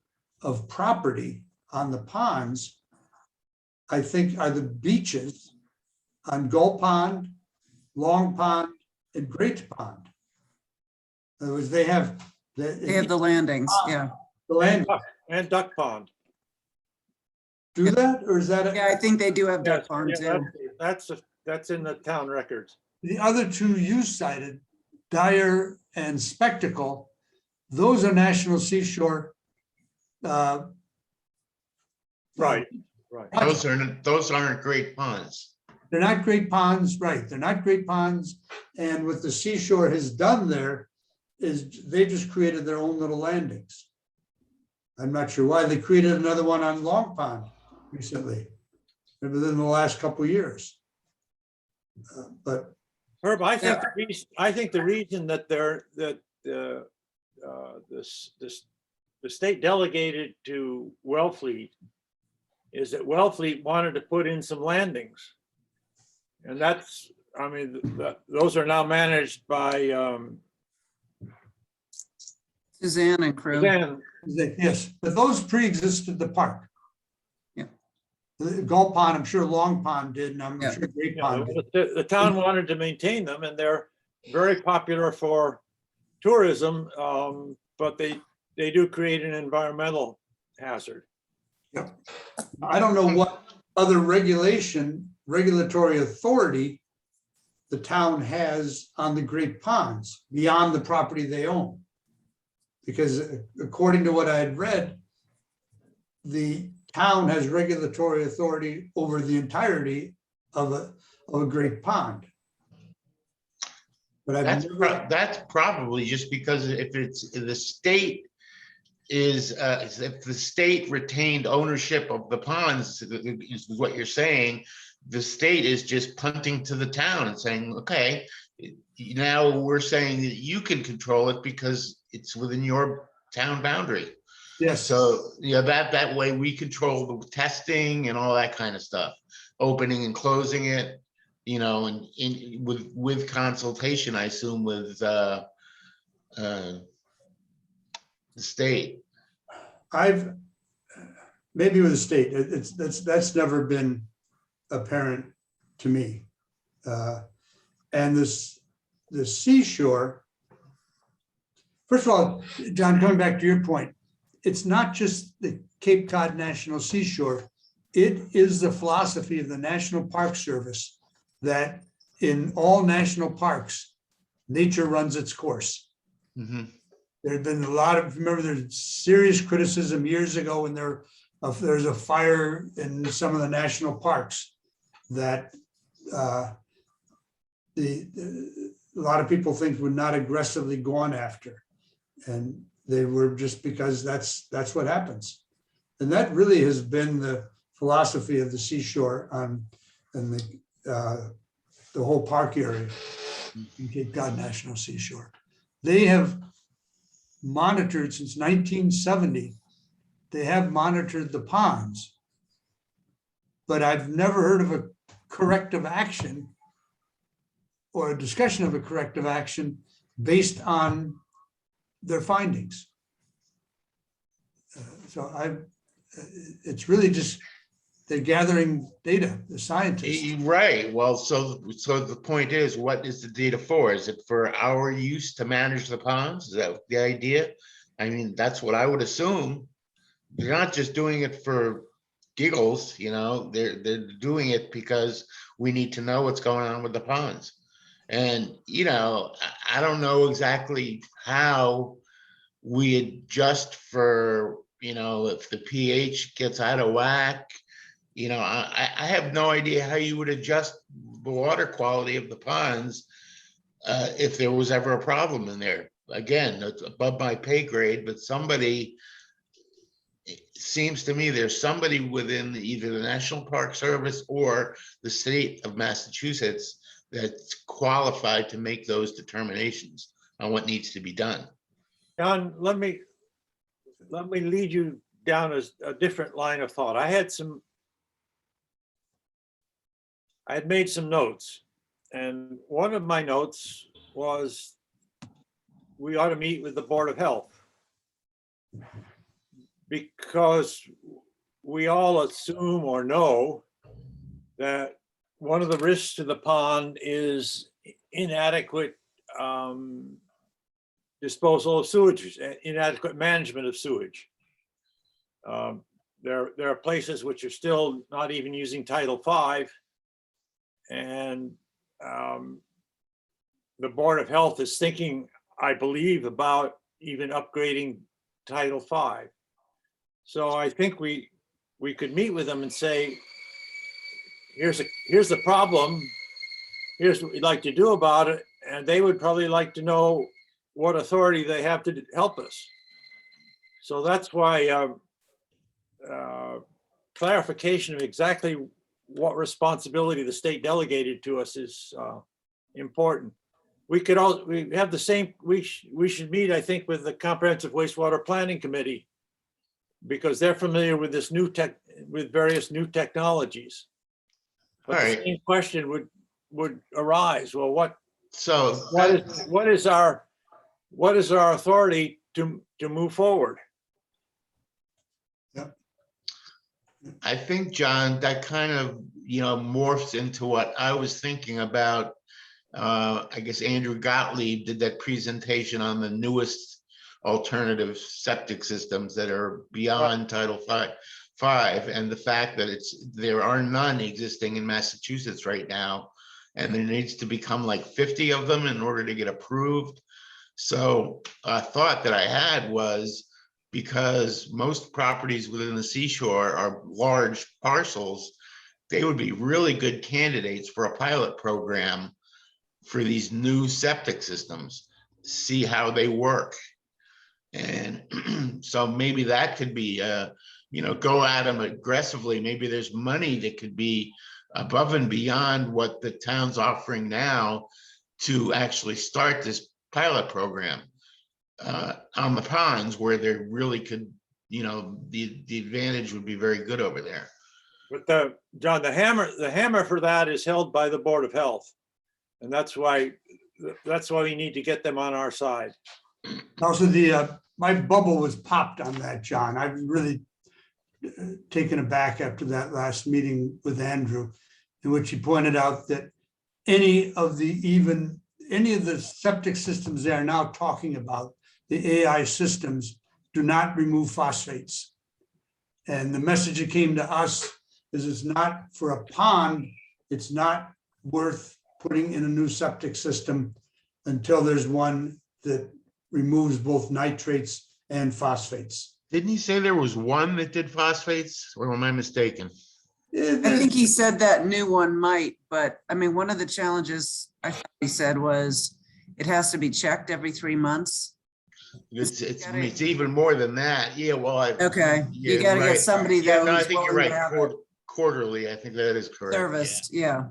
of property on the ponds, I think, are the beaches on Gull Pond, Long Pond, and Great Pond. In other words, they have They have the landings, yeah. the land. And Duck Pond. Do that, or is that? Yeah, I think they do have Yes, duck pond yeah, too. that's in the town records. The other two you cited, Dyer and Spectacle, those are National Seashore. Right, right. Those aren't great ponds. They're not great ponds, right? They're not great ponds. And what the seashore has done there is they just created their own little landings. I'm not sure why. They created another one on Long Pond recently, within the last couple of years. But Herb, I think the reason that the state delegated to Wellfleet is that Wellfleet wanted to put in some landings. And that's, I mean, those are now managed by Suzanne and crew. Suzanne. yes, but those pre-existed the park. Yeah. The Gull Pond, I'm sure Long Pond did, and I'm Yeah. sure Great Yeah, Pond did. the town wanted to maintain them and they're very popular for tourism, but they do create an environmental hazard. I don't know what other regulatory authority the town has on the Great Ponds beyond the property they own. Because according to what I had read, the town has regulatory authority over the entirety of a great pond. But That's probably just because if the state is, if the state retained ownership of the ponds, is what you're saying, the state is just punting to the town and saying, okay, now we're saying that you can control it because it's within your town boundary. yes, So, yeah, that way we control the testing and all that kind of stuff, opening and closing it. you know, and with consultation, I assume with the state. Maybe with the state, that's never been apparent to me. And the seashore, first of all, John, coming back to your point, it's not just the Cape Cod National Seashore. It is the philosophy of the National Park Service that in all national parks, nature runs its course. Mhm. There had been a lot of, remember, there's serious criticism years ago when there's a fire in some of the national parks that a lot of people think were not aggressively gone after. And they were just because that's what happens. And that really has been the philosophy of the seashore and the whole park area in Cape Cod National Seashore. They have monitored since 1970. They have monitored the ponds, but I've never heard of a corrective action or a discussion of a corrective action based on their findings. It's really just, they're gathering data, the scientists. Right, well, so the point is, what is the data for? Is it for our use to manage the ponds? Is that the idea? I mean, that's what I would assume. They're not just doing it for giggles, you know, they're doing it because we need to know what's going on with the ponds. And, you know, I don't know exactly how we adjust for, you know, if the pH gets out of whack. You know, I have no idea how you would adjust the water quality of the ponds if there was ever a problem in there. Again, it's above my pay grade, but somebody, it seems to me there's somebody within either the National Park Service or the state of Massachusetts that's qualified to make those determinations on what needs to be done. John, let me lead you down a different line of thought. I had made some notes, and one of my notes was we ought to meet with the Board of Health, because we all assume or know that one of the risks to the pond is inadequate disposal of sewage, inadequate management of sewage. There are places which are still not even using Title V, and the Board of Health is thinking, I believe, about even upgrading Title V. So I think we could meet with them and say, here's the problem, here's what we'd like to do about it, and they would probably like to know what authority they have to help us. So that's why clarification of exactly what responsibility the state delegated to us is important. We have the same, we should meet, I think, with the Comprehensive Wastewater Planning Committee, because they're familiar with this with various new technologies. But All the right. same question would arise. Well, what is our authority to move forward? I think, John, that kind of, you know, morphs into what I was thinking about. I guess Andrew Gottlieb did that presentation on the newest alternative septic systems that are beyond Title V, and the fact that there are none existing in Massachusetts right now, and there needs to become like 50 of them in order to get approved. So a thought that I had was, because most properties within the seashore are large parcels, they would be really good candidates for a pilot program for these new septic systems, see how they work. And so maybe that could be, you know, go at them aggressively. Maybe there's money that could be above and beyond what the town's offering now to actually start this pilot program on the ponds, where they really could, you know, the advantage would be very good over there. But John, the hammer for that is held by the Board of Health. And that's why we need to get them on our side. Also, my bubble was popped on that, John. I've really taken aback after that last meeting with Andrew, in which he pointed out that any of the septic systems they are now talking about, the AI systems, do not remove phosphates. And the message that came to us is it's not for a pond, it's not worth putting in a new septic system until there's one that removes both nitrates and phosphates. Didn't he say there was one that did phosphates, or am I mistaken? I think he said that new one might, but I mean, one of the challenges I thought he said was it has to be checked every 3 months. It's even more than that. Yeah, well, Okay, you yeah, gotta right. get somebody Yeah, though. no, I who's think you're willing to right. have it Quarterly, I think that is correct. yeah. Serviced, yeah.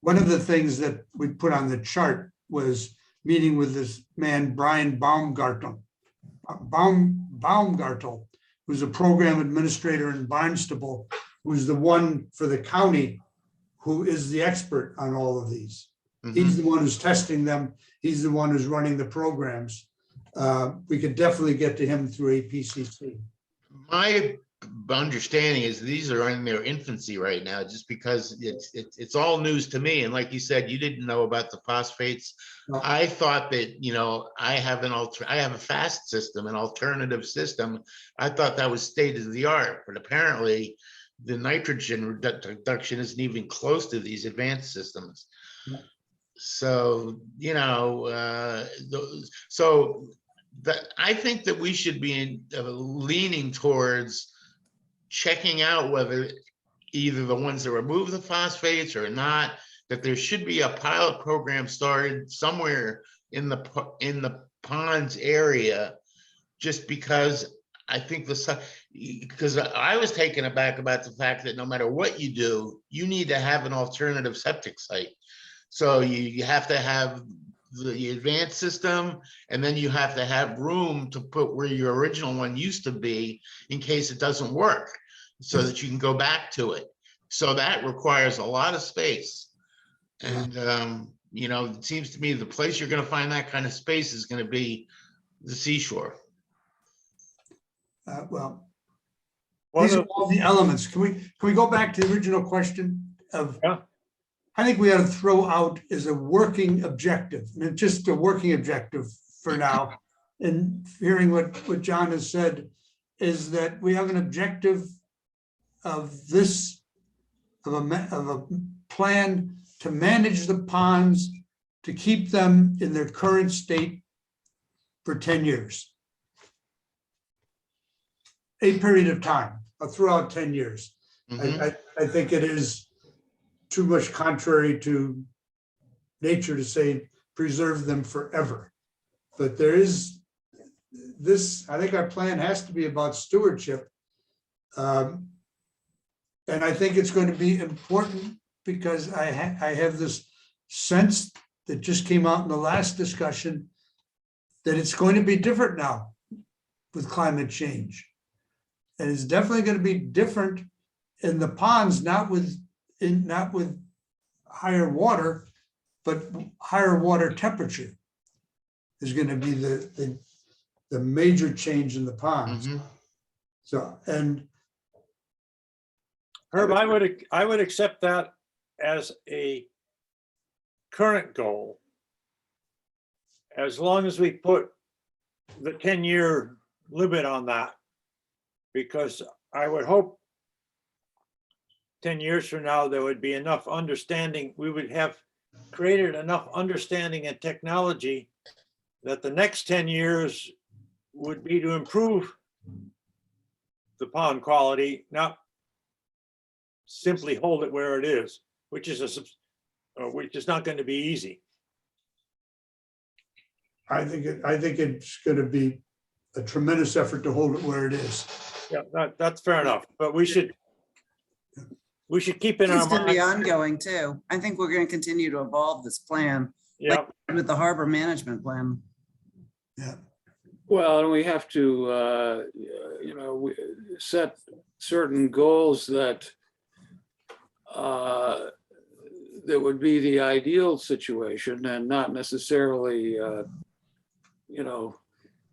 One of the things that we put on the chart was meeting with this man, Brian Baumgartel, who's a program administrator in Barnstable, who's the one for the county who is the expert on all of these. He's the one who's testing them. He's the one who's running the programs. We could definitely get to him through APCC. My understanding is these are in their infancy right now, just because it's all news to me. And like you said, you didn't know about the phosphates. No. I thought that, I have a FAST system, an alternative system. I thought that was state of the art, but apparently the nitrogen reduction isn't even close to these advanced systems. Yeah. So, I think that we should be leaning towards checking out whether either the ones that remove the phosphates or not, that there should be a pilot program started somewhere in the ponds area, just because I think because I was taken aback about the fact that no matter what you do, you need to have an alternative septic site. So you have to have the advanced system, and then you have to have room to put where your original one used to be in case it doesn't work, so that you can go back to it. So that requires a lot of space. And, it seems to me the place you're going to find that kind of space is going to be the seashore. Well, One these are of- all the elements. Can we go back to the original question of? Yeah. I think we ought to throw out as a working objective, and it's just a working objective for now. And hearing what John has said is that we have an objective of a plan to manage the ponds, to keep them in their current state for 10 years. A period of time, throughout 10 years. Mhm. I think it is too much contrary to nature to say preserve them forever. But there is this, I think our plan has to be about stewardship. And I think it's going to be important because I have this sense that just came out in the last discussion that it's going to be different now with climate change. And it's definitely going to be different in the ponds, not with higher water, but higher water temperature is going to be the major change in the ponds. Mhm. So, and Herb, I would accept that as a current goal, as long as we put the 10-year limit on that, because I would hope 10 years from now, there would be enough understanding, we would have created enough understanding and technology that the next 10 years would be to improve the pond quality, not simply hold it where it is, which is not going to be easy. I think it's going to be a tremendous effort to hold it where it is. Yeah, that's fair enough, but we should keep in our It's gonna be mind. ongoing too. I think we're gonna continue to evolve this plan Yeah, with the harbor management plan. Yeah. Well, and we have to, set certain goals that that would be the ideal situation and not necessarily, you know,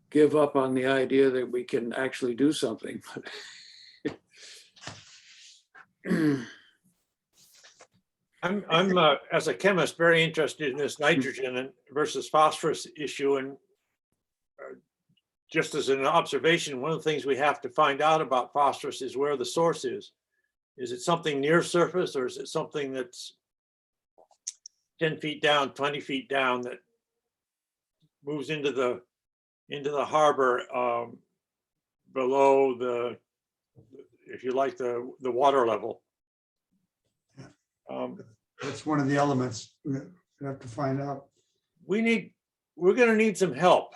give up on the idea that we can actually do something. I'm as a chemist, very interested in this nitrogen versus phosphorus issue. And just as an observation, one of the things we have to find out about phosphorus is where the source is. Is it something near surface, or is it something that's 10 feet down, 20 feet down, that moves into the harbor below the, if you like, the water level? That's one of the elements we have to find out. We're going to need some help.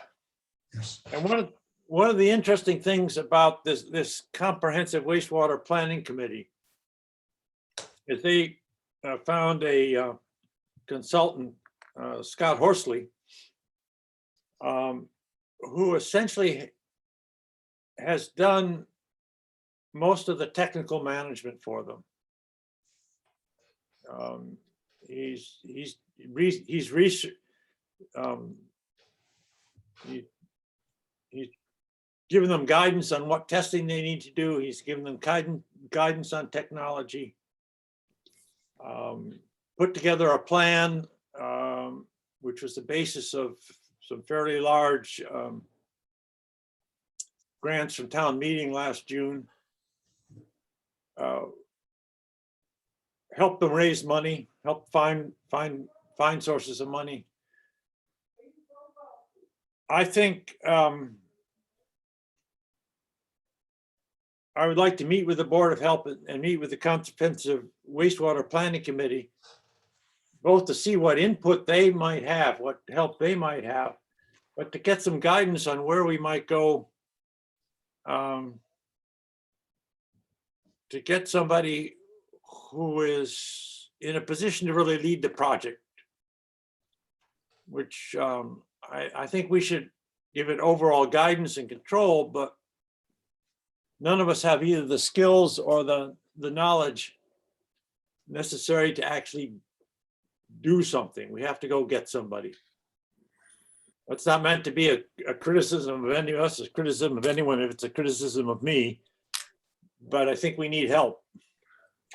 Yes. And one of the interesting things about this comprehensive wastewater planning committee is they found a consultant, Scott Horsley, who essentially has done most of the technical management for them. He's given them guidance on what testing they need to do. He's given them guidance on technology. Put together a plan, which was the basis of some fairly large grants from town meeting last June. Help them raise money, help find sources of money. I think I would like to meet with the Board of Health and meet with the Comprehensive Wastewater Planning Committee, both to see what input they might have, what help they might have, but to get some guidance on where we might go, to get somebody who is in a position to really lead the project, which I think we should give it overall guidance and control, but none of us have either the skills or the knowledge necessary to actually do something. We have to go get somebody. It's not meant to be a criticism of any of us, a criticism of anyone if it's a criticism of me, but I think we need help.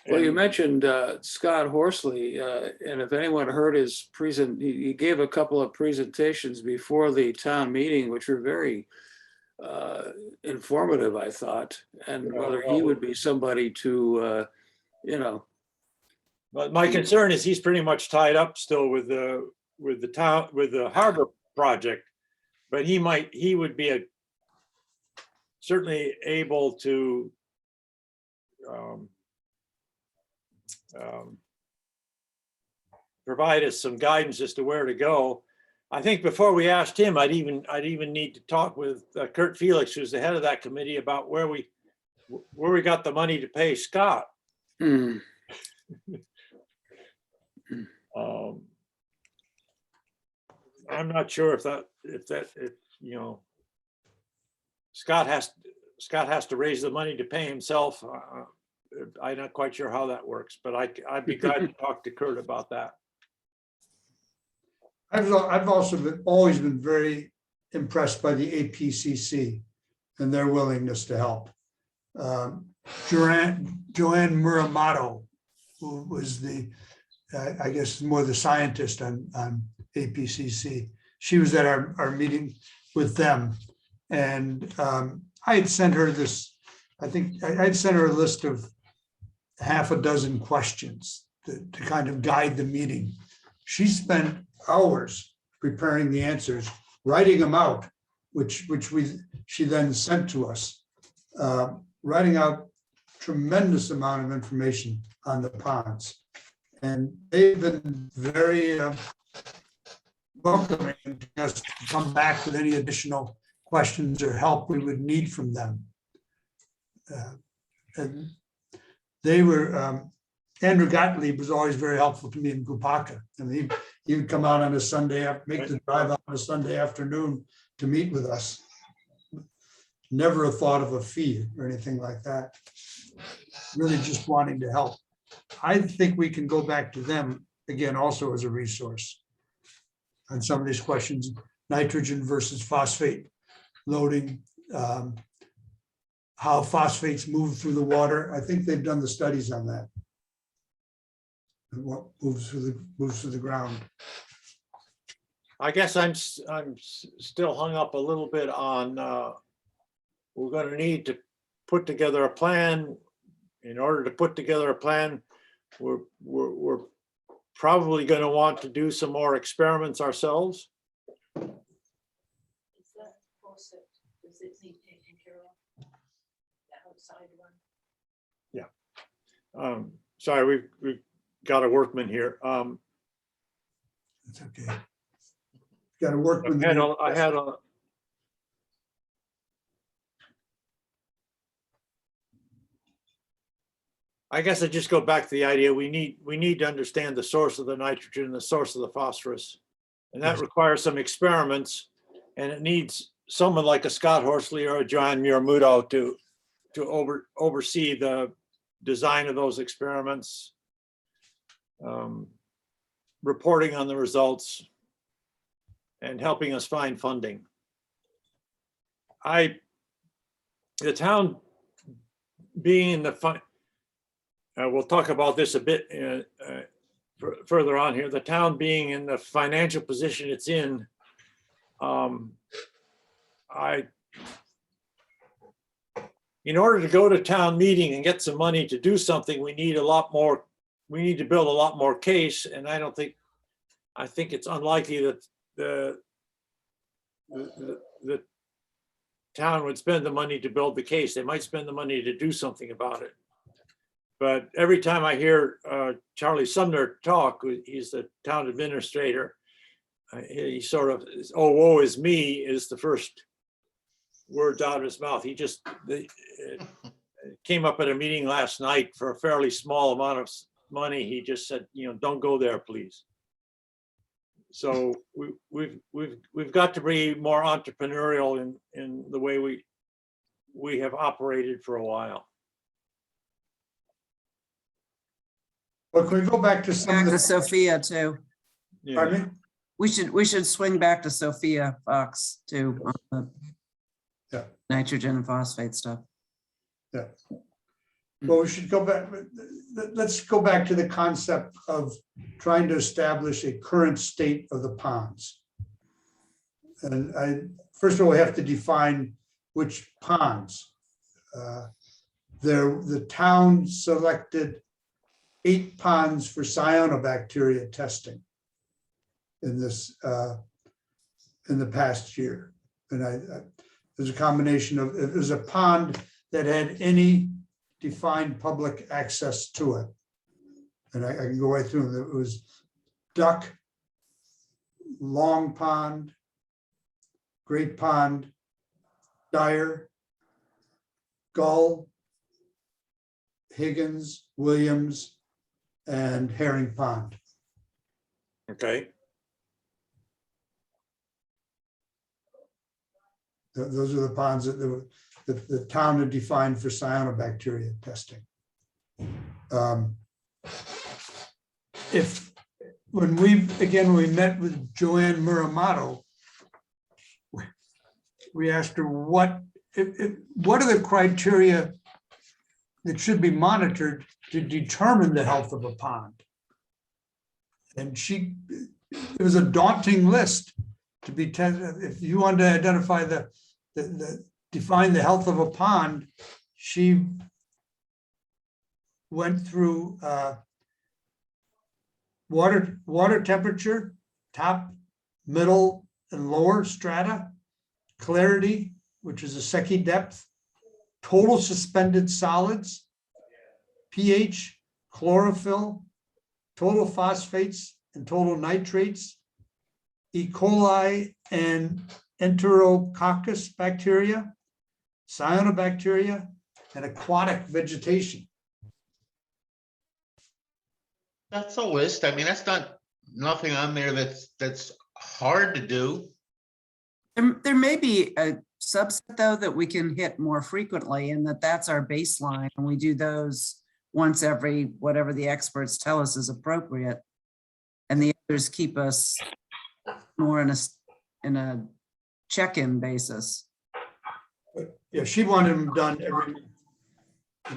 Well, you mentioned Scott Horsley, and if anyone heard his he gave a couple of presentations before the town meeting, which were very informative, I thought, and whether he would be somebody to, you know. But my concern is he's pretty much tied up still with the harbor project, but he would be certainly able to provide us some guidance as to where to go. I think before we asked him, I'd even need to talk with Kurt Felix, who's the head of that committee, about where we got the money to pay Scott. Hmm. I'm not sure if you know, Scott has to raise the money to pay himself. I'm not quite sure how that works, but I'd be glad to talk to Kurt about that. I've also always been very impressed by the APCC and their willingness to help. Joanne Muramato, who was I guess more the scientist on APCC, she was at our meeting with them, and I had sent her this. I think I'd sent her a list of half a dozen questions to kind of guide the meeting. She spent hours preparing the answers, writing them out, which she then sent to us, writing out tremendous amount of information on the ponds. And they've been very welcoming to us to come back with any additional questions or help we would need from them. And they were, Andrew Gottlieb was always very helpful to me in Gupaka. And he would come out on a Sunday, make the drive out on a Sunday afternoon to meet with us. Never a thought of a fee or anything like that. Really just wanting to help. I think we can go back to them again also as a resource on some of these questions, nitrogen versus phosphate loading, how phosphates move through the water. I think they've done the studies on that. And what moves through the ground. I guess I'm still hung up a little bit on, we're gonna need to put together a plan. In order to put together a plan, we're probably gonna want to do some more experiments ourselves. Is that faucet, does it need taken care of? The outside one? Sorry, we've got a workman here. It's okay. Got to work with. I guess I just go back to the idea, we need to understand the source of the nitrogen, the source of the phosphorus. And that Yes. requires some experiments, and it needs someone like a Scott Horsley or a John Muramuto to oversee the design of those experiments, reporting on the results, and helping us find funding. The town being in the we'll talk about this a bit further on here. The town being in the financial position it's in, in order to go to town meeting and get some money to do something, we need a lot more. We need to build a lot more case, and I think it's unlikely that the town would spend the money to build the case. They might spend the money to do something about it. But every time I hear Charlie Sumner talk, he's the town administrator, he sort of, oh, woe is me, is the first words out of his mouth. He just came up at a meeting last night for a fairly small amount of money. He just said, don't go there, please. So we've got to be more entrepreneurial in the way we have operated for a while. But can we go back to some Back of to the, Sophia too. Yeah. pardon me? We should swing back to Sophia Fox too. On the Yeah. Nitrogen and phosphate stuff. Yeah. Well, we should go back, let's go back to the concept of trying to establish a current state of the ponds. And first of all, we have to define which ponds. The town selected 8 ponds for cyanobacteria testing in this, in the past year. And there's a combination of, it was a pond that had any defined public access to it. And I can go right through them. It was Duck, Long Pond, Great Pond, Dyer, Gull, Higgins, Williams, and Herring Pond. Okay. Those are the ponds that the town had defined for cyanobacteria testing. When we met with Joanne Muramoto, we asked her what are the criteria that should be monitored to determine the health of a pond? And it was a daunting list to be tested. If you wanted to identify define the health of a pond, she went through water temperature, top, middle, and lower strata, clarity, which is a Secchi depth, total suspended solids, pH, chlorophyll, total phosphates and total nitrates, E. coli and Enterococcus bacteria, cyanobacteria, and aquatic vegetation. That's a list. I mean, that's nothing on there that's hard to do. There may be a subset though that we can hit more frequently, and that's our baseline, and we do those once every, whatever the experts tell us is appropriate. And the others keep us more in a check-in basis. Yeah, she wanted them done every month.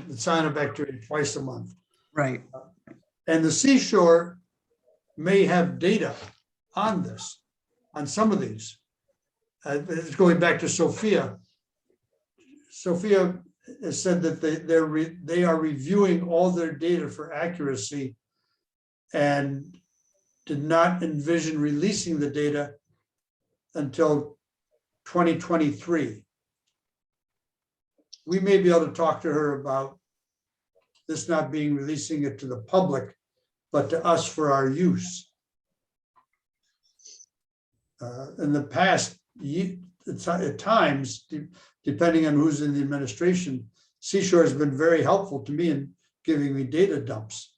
The cyanobacteria twice a month. Right. And the seashore may have data on this, on some of these. It's going back to Sophia. Sophia has said that they are reviewing all their data for accuracy and did not envision releasing the data until 2023. We may be able to talk to her about this not being releasing it to the public, but to us for our use. In the past, at times, depending on who's in the administration, Seashore has been very helpful to me in giving me data dumps.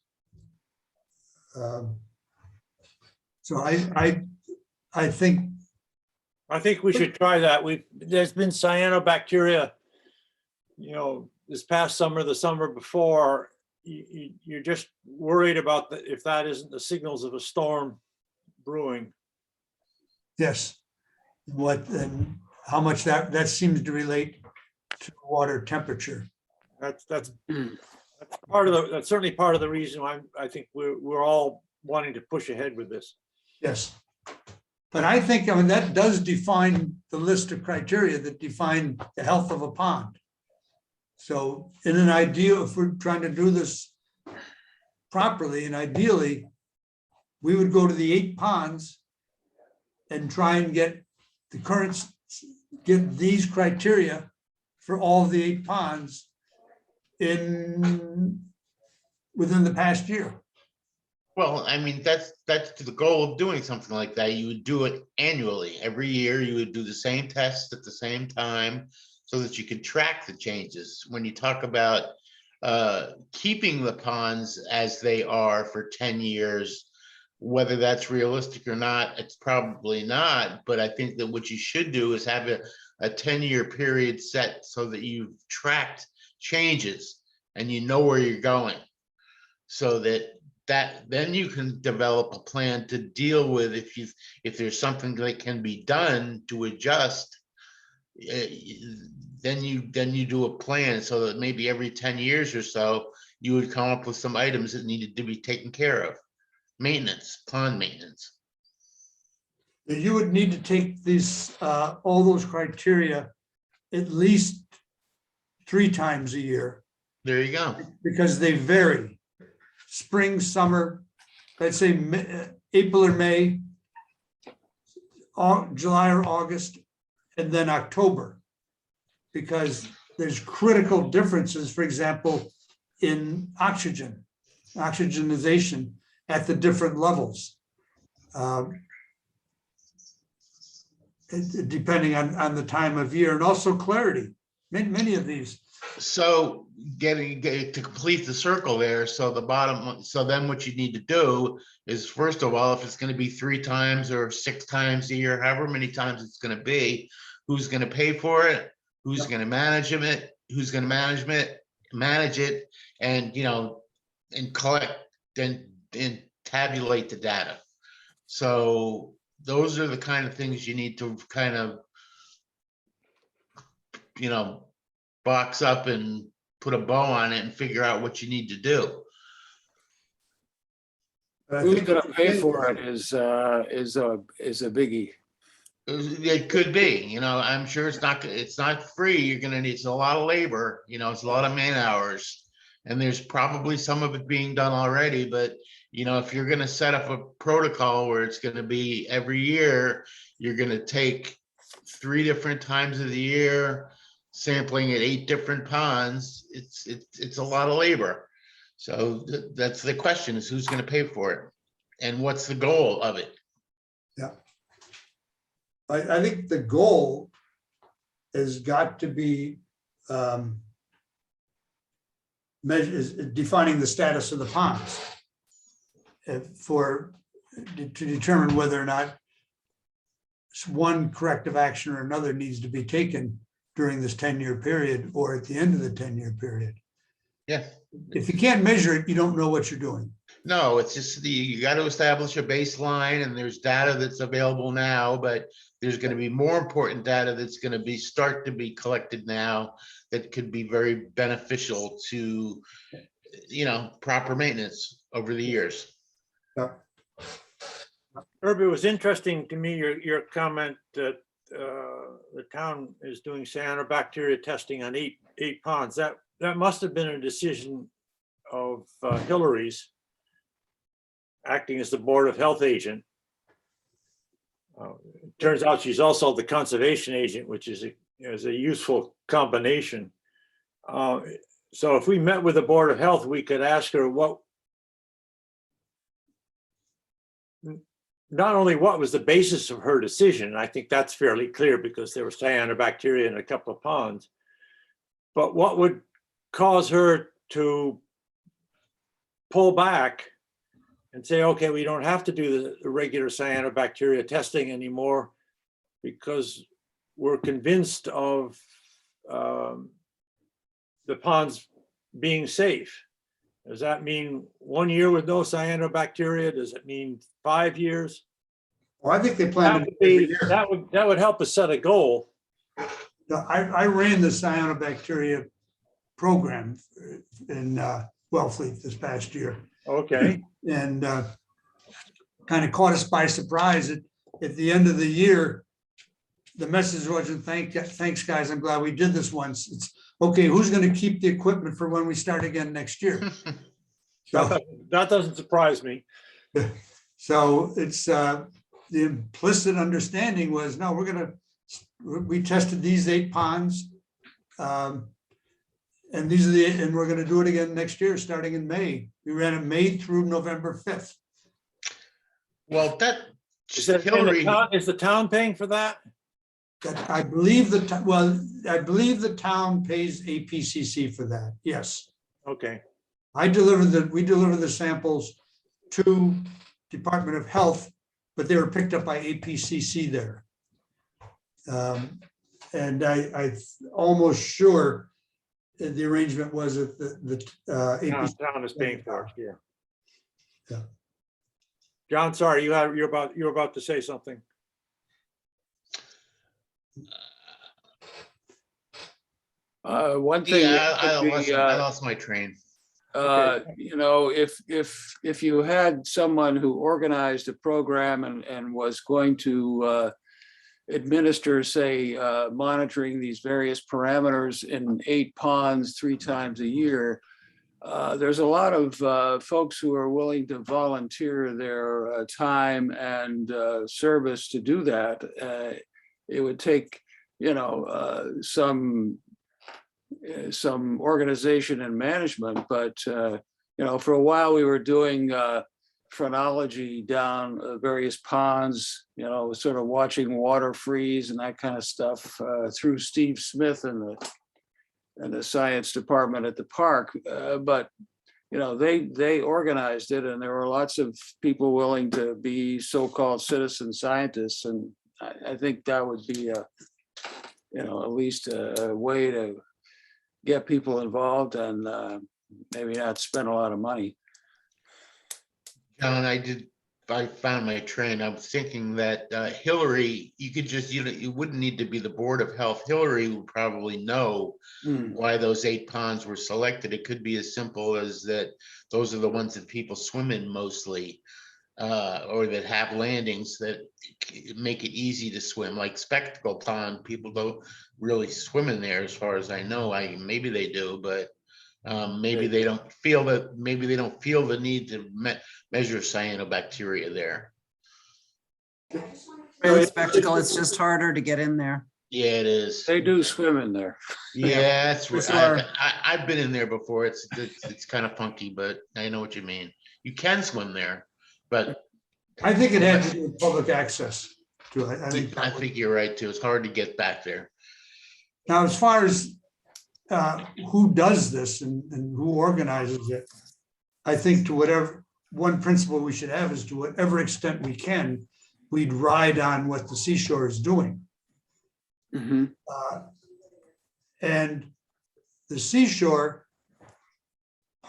So I think. I think we should try that. There's been cyanobacteria, this past summer, the summer before. You're just worried about if that isn't the signals of a storm brewing. Yes. And how much that seems to relate to water temperature. That's certainly part of the reason why I think we're all wanting to push ahead with this. Yes. But I think, that does define the list of criteria that define the health of a pond. So in an ideal, if we're trying to do this properly and ideally, we would go to the 8 ponds and try and get these criteria for all the 8 ponds within the past year. Well, that's the goal of doing something like that. You would do it annually. Every year you would do the same tests at the same time so that you could track the changes. When you talk about keeping the ponds as they are for 10 years, whether that's realistic or not, it's probably not. But I think that what you should do is have a 10-year period set so that you've tracked changes and you know where you're going, so that then you can develop a plan to deal with if there's something that can be done to adjust. Then you do a plan so that maybe every 10 years or so you would come up with some items that needed to be taken care of. Maintenance, pond maintenance. You would need to take these all those criteria at least 3 times a year. There you go. Because they vary. Spring, summer, let's say April or May, July or August, and then October. Because there's critical differences, for example, in oxygenization at the different levels. Depending on the time of year, and also clarity, many of these. So getting to complete the circle there, so then what you need to do is, first of all, if it's going to be 3 times or 6 times a year, however many times it's going to be, who's going to pay for it, who's going to manage it, and and collect and tabulate the data. So those are the kind of things you need to kind of box up and put a bow on it and figure out what you need to do. Who's gonna pay for it is a biggie. It could be, I'm sure it's not free. You're gonna need, it's a lot of labor, it's a lot of man hours. And there's probably some of it being done already, but if you're gonna set up a protocol where it's gonna be every year, you're gonna take 3 different times of the year, sampling at 8 different ponds, it's a lot of labor. So that's the question, is who's going to pay for it and what's the goal of it? Yeah. I think the goal has got to be defining the status of the ponds to determine whether or not one corrective action or another needs to be taken during this 10-year period or at the end of the 10-year period. Yeah. If you can't measure it, you don't know what you're doing. No, it's just you got to establish a baseline and there's data that's available now, but there's going to be more important data that's going to start to be collected now that could be very beneficial to, proper maintenance over the years. Herb, it was interesting to me, your comment that the town is doing cyanobacteria testing on eight ponds. That must have been a decision of Hillary's, acting as the Board of Health agent. Turns out she's also the conservation agent, which is a useful combination. So if we met with the Board of Health, we could ask her not only what was the basis of her decision, I think that's fairly clear because there were cyanobacteria in a couple of ponds, but what would cause her to pull back and say, okay, we don't have to do the regular cyanobacteria testing anymore because we're convinced of the ponds being safe. Does that mean 1 year with no cyanobacteria? Does it mean 5 years? Well, I think they plan to do it every year. That would help us set a goal. I ran the cyanobacteria program in Wellfleet this past year. Okay. And kind of caught us by surprise at the end of the year. The message wasn't thanks guys, I'm glad we did this once. It's okay, who's going to keep the equipment for when we start again next year? So, That doesn't surprise me. so it's the implicit understanding was, no, we tested these 8 ponds. And we're going to do it again next year, starting in May. We ran it May through November 5th. Well, Is the town paying for that? I believe the town pays APCC for that. Yes. Okay. We deliver the samples to Department of Health, but they were picked up by APCC there. And I almost sure the arrangement was that the APCC. Town is paying for it, yeah. Yeah. John, sorry, you're about to say something. One thing. Yeah, that could be, I lost my train. If you had someone who organized a program and was going to administer, say, monitoring these various parameters in 8 ponds 3 times a year, there's a lot of folks who are willing to volunteer their time and service to do that. It would take, some organization and management, but for a while we were doing phrenology down various ponds, sort of watching water freeze and that kind of stuff through Steve Smith and the science department at the park. But they organized it, and there were lots of people willing to be so-called citizen scientists, and I think that would be at least a way to get people involved and maybe not spend a lot of money. John, I found my train. I was thinking that Hillary, you could just, you wouldn't need to be the Board of Health. Hillary would probably know why those 8 ponds were selected. It could be as simple as that those are the ones that people swim in mostly, or that have landings that make it easy to swim, like Spectacle Pond. People don't really swim in there as far as I know. Maybe they do, but maybe they don't feel the need to measure cyanobacteria there. Really Spectacle, it's just harder to get in there. Yeah, it is. They do swim in there. Yeah, that's For right. sure. I've been in there before. It's kind of funky, but I know what you mean. You can swim there, but I think it had to do with public access to it. I think you're right too. It's hard to get back there. Now, as far as who does this and who organizes it, I think to whatever, one principle we should have is to whatever extent we can, we'd ride on what the seashore is doing. Mhm. And the seashore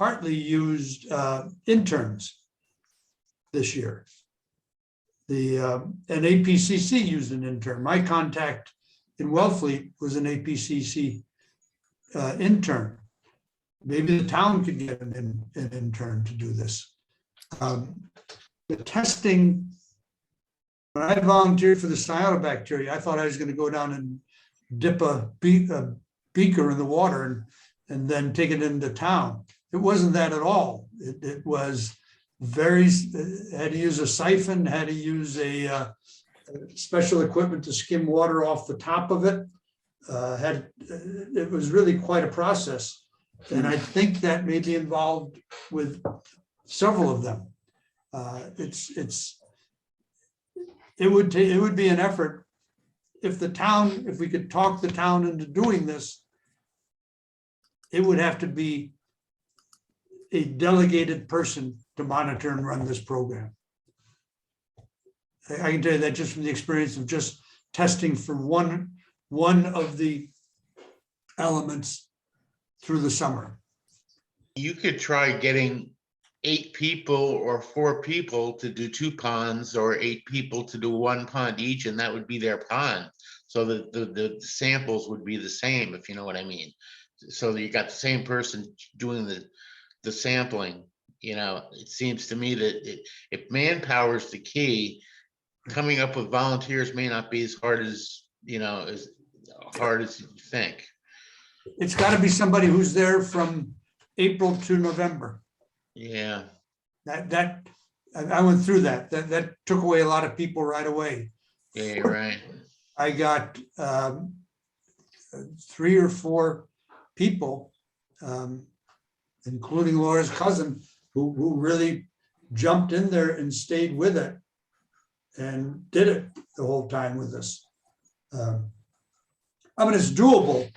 partly used interns this year. And APCC used an intern. My contact in Wellfleet was an APCC intern. Maybe the town could get an intern to do this. The testing, when I volunteered for the cyanobacteria, I thought I was going to go down and dip a beaker in the water and then take it into town. It wasn't that at all. It was had to use a siphon, had to use a special equipment to skim water off the top of it. It was really quite a process. And I think that may be involved with several of them. It would be an effort if we could talk the town into doing this. It would have to be a delegated person to monitor and run this program. I can tell you that just from the experience of just testing for one of the elements through the summer. You could try getting 8 people or 4 people to do 2 ponds, or 8 people to do 1 pond each, and that would be their pond. So that the samples would be the same, if you know what I mean. So that you got the same person doing the sampling. You know, it seems to me that if manpower is the key, coming up with volunteers may not be as hard as you think. It's got to be somebody who's there from April to November. Yeah. That I went through that. That took away a lot of people right away. Yeah, you're right. I got 3 or 4 people, including Laura's cousin, who really jumped in there and stayed with it and did it the whole time with us. I mean, it's doable,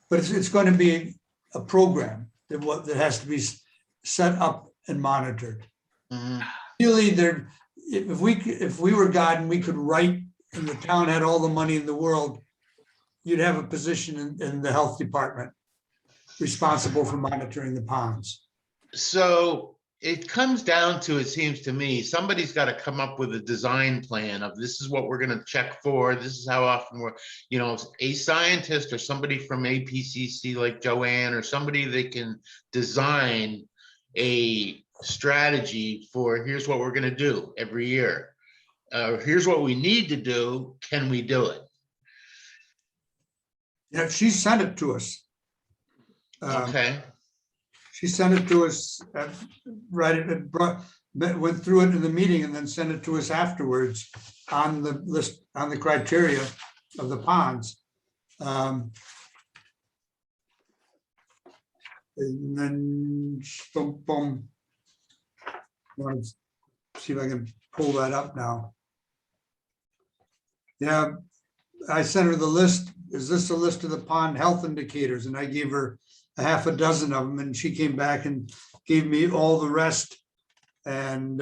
but it's going to be a program that has to be set up and monitored. Mhm. Really, if we were God and we could write, and the town had all the money in the world, you'd have a position in the health department responsible for monitoring the ponds. So it comes down to, it seems to me, somebody's got to come up with a design plan of this is what we're going to check for. This is how often a scientist or somebody from APCC like Joanne or somebody that can design a strategy for here's what we're going to do every year. Here's what we need to do. Can we do it? Yeah, she sent it to us. Okay. She sent it to us, went through it in the meeting and then sent it to us afterwards on the list, on the criteria of the ponds. And then, boom, boom. Want to see if I can pull that up now. Yeah, I sent her the list. Is this a list of the pond health indicators? And I gave her a half a dozen of them, and she came back and gave me all the rest and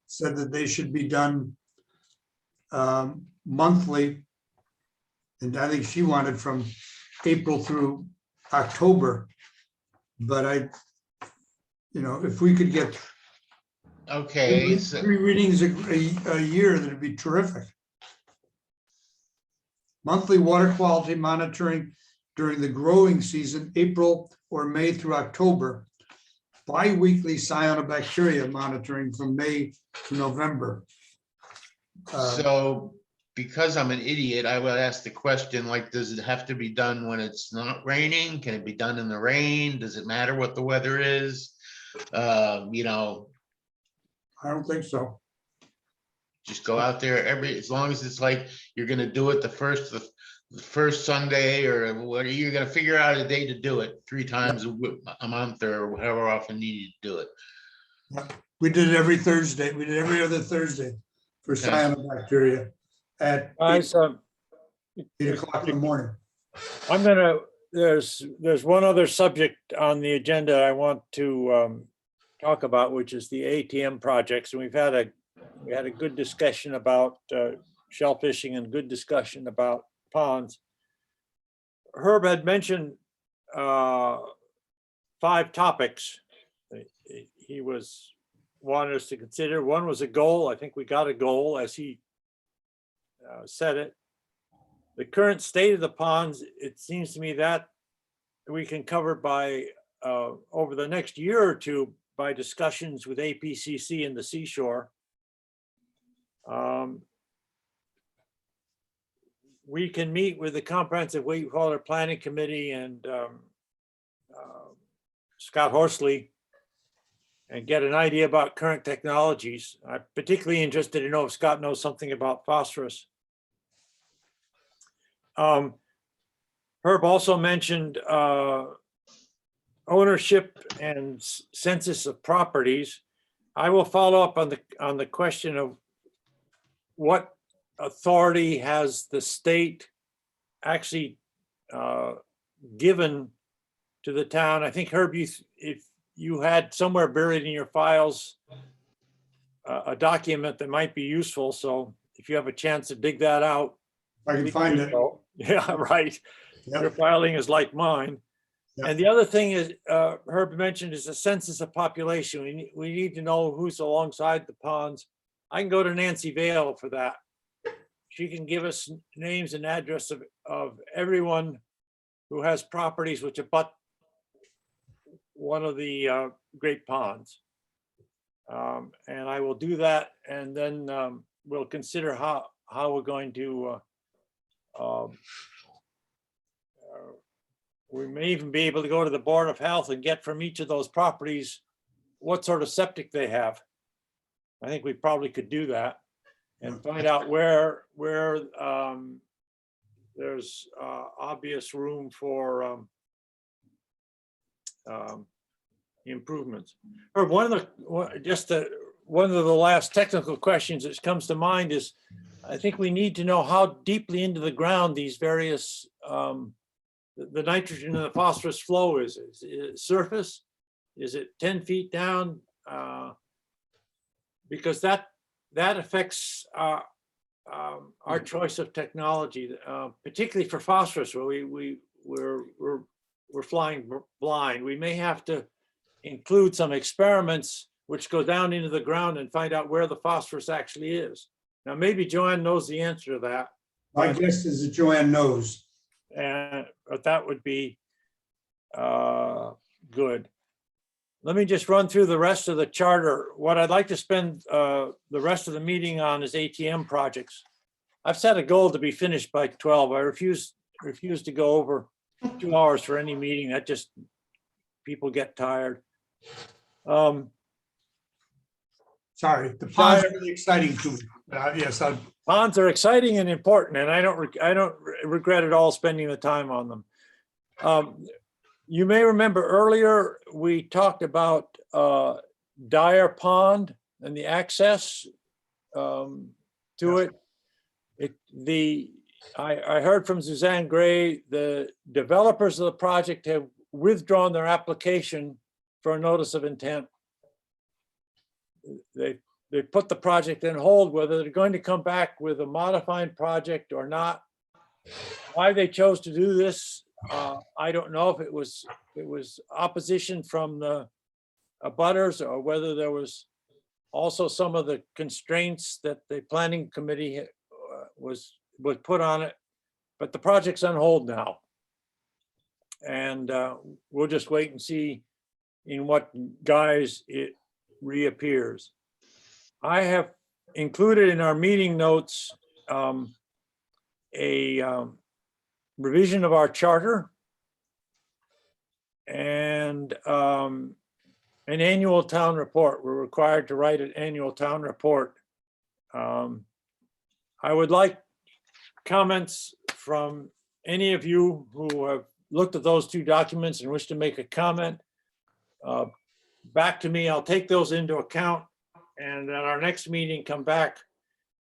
said that they should be done monthly. And I think she wanted from April through October. But if we could get Okay. So 3 readings a year, that'd be terrific. Monthly water quality monitoring during the growing season, April or May through October. Bi-weekly cyanobacteria monitoring from May to November. So because I'm an idiot, I would ask the question, like, does it have to be done when it's not raining? Can it be done in the rain? Does it matter what the weather is? I don't think so. Just go out there as long as it's like, you're gonna do it the first Sunday, or what, you're gonna figure out a day to do it 3 times a month or however often you need to do it. We did it every Thursday. We did every other Thursday for Okay. cyanobacteria at Guys, 8:00 in the morning. there's one other subject on the agenda I want to talk about, which is the ATM projects. And we had a good discussion about shellfishing and good discussion about ponds. Herb had mentioned 5 topics that he was wanted us to consider. One was a goal. I think we got a goal as he said it. The current state of the ponds, it seems to me that we can cover by over the next year or two by discussions with APCC and the seashore. We can meet with the Comprehensive Water Planning Committee and Scott Horsley and get an idea about current technologies. I'm particularly interested to know if Scott knows something about phosphorus. Herb also mentioned ownership and census of properties. I will follow up on the question of what authority has the state actually given to the town. I think Herb, if you had somewhere buried in your files a document that might be useful, so if you have a chance to dig that out. I can find it. Yeah, right. Yep. Your filing is like mine. Yep. And the other thing is, Herb mentioned is a census of population. We need to know who's alongside the ponds. I can go to Nancy Vale for that. She can give us names and address of everyone who has properties which abut one of the great ponds. And I will do that, and then we'll consider how we're going to we may even be able to go to the Board of Health and get from each of those properties what sort of septic they have. I think we probably could do that and find out where there's obvious room for improvements. Or one of the last technical questions that comes to mind is, I think we need to know how deeply into the ground these various the nitrogen and the phosphorus flow is. Is it surface? Is it 10 feet down? Because that affects our choice of technology, particularly for phosphorus, where we're flying blind. We may have to include some experiments which go down into the ground and find out where the phosphorus actually is. Now, maybe Joanne knows the answer to that. My guess is that Joanne knows. But that would be good. Let me just run through the rest of the charter. What I'd like to spend the rest of the meeting on is ATM projects. I've set a goal to be finished by 12. I refuse to go over 2 hours for any meeting. That just, people get tired. Sorry, the ponds are really exciting to me. Yes, Ponds are exciting and important, and I don't regret at all spending the time on them. You may remember earlier, we talked about Dyer Pond and the access to it. I heard from Suzanne Gray, the developers of the project have withdrawn their application for a notice of intent. They put the project in hold, whether they're going to come back with a modified project or not. Why they chose to do this, I don't know if it was opposition from the abutters or whether there was also some of the constraints that the planning committee was put on it. But the project's on hold now. And we'll just wait and see in what guise it reappears. I have included in our meeting notes a revision of our charter and an annual town report. We're required to write an annual town report. I would like comments from any of you who have looked at those 2 documents and wish to make a comment. Back to me, I'll take those into account, and at our next meeting, come back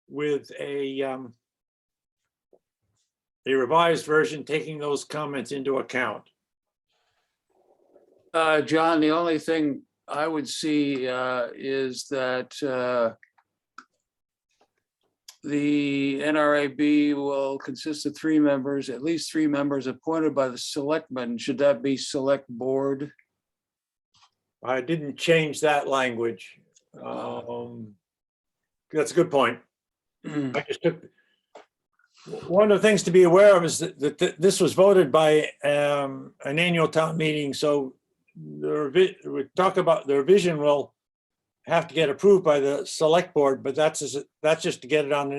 with a revised version taking those comments into account. John, the only thing I would see is that the NRAB will consist of 3 members, at least 3 members appointed by the selectmen. Should that be select board? I didn't change that language. That's a good point. I just took, one of the things to be aware of is that this was voted by an annual town meeting, so we talk about the revision will have to get approved by the select board, but that's just to get it on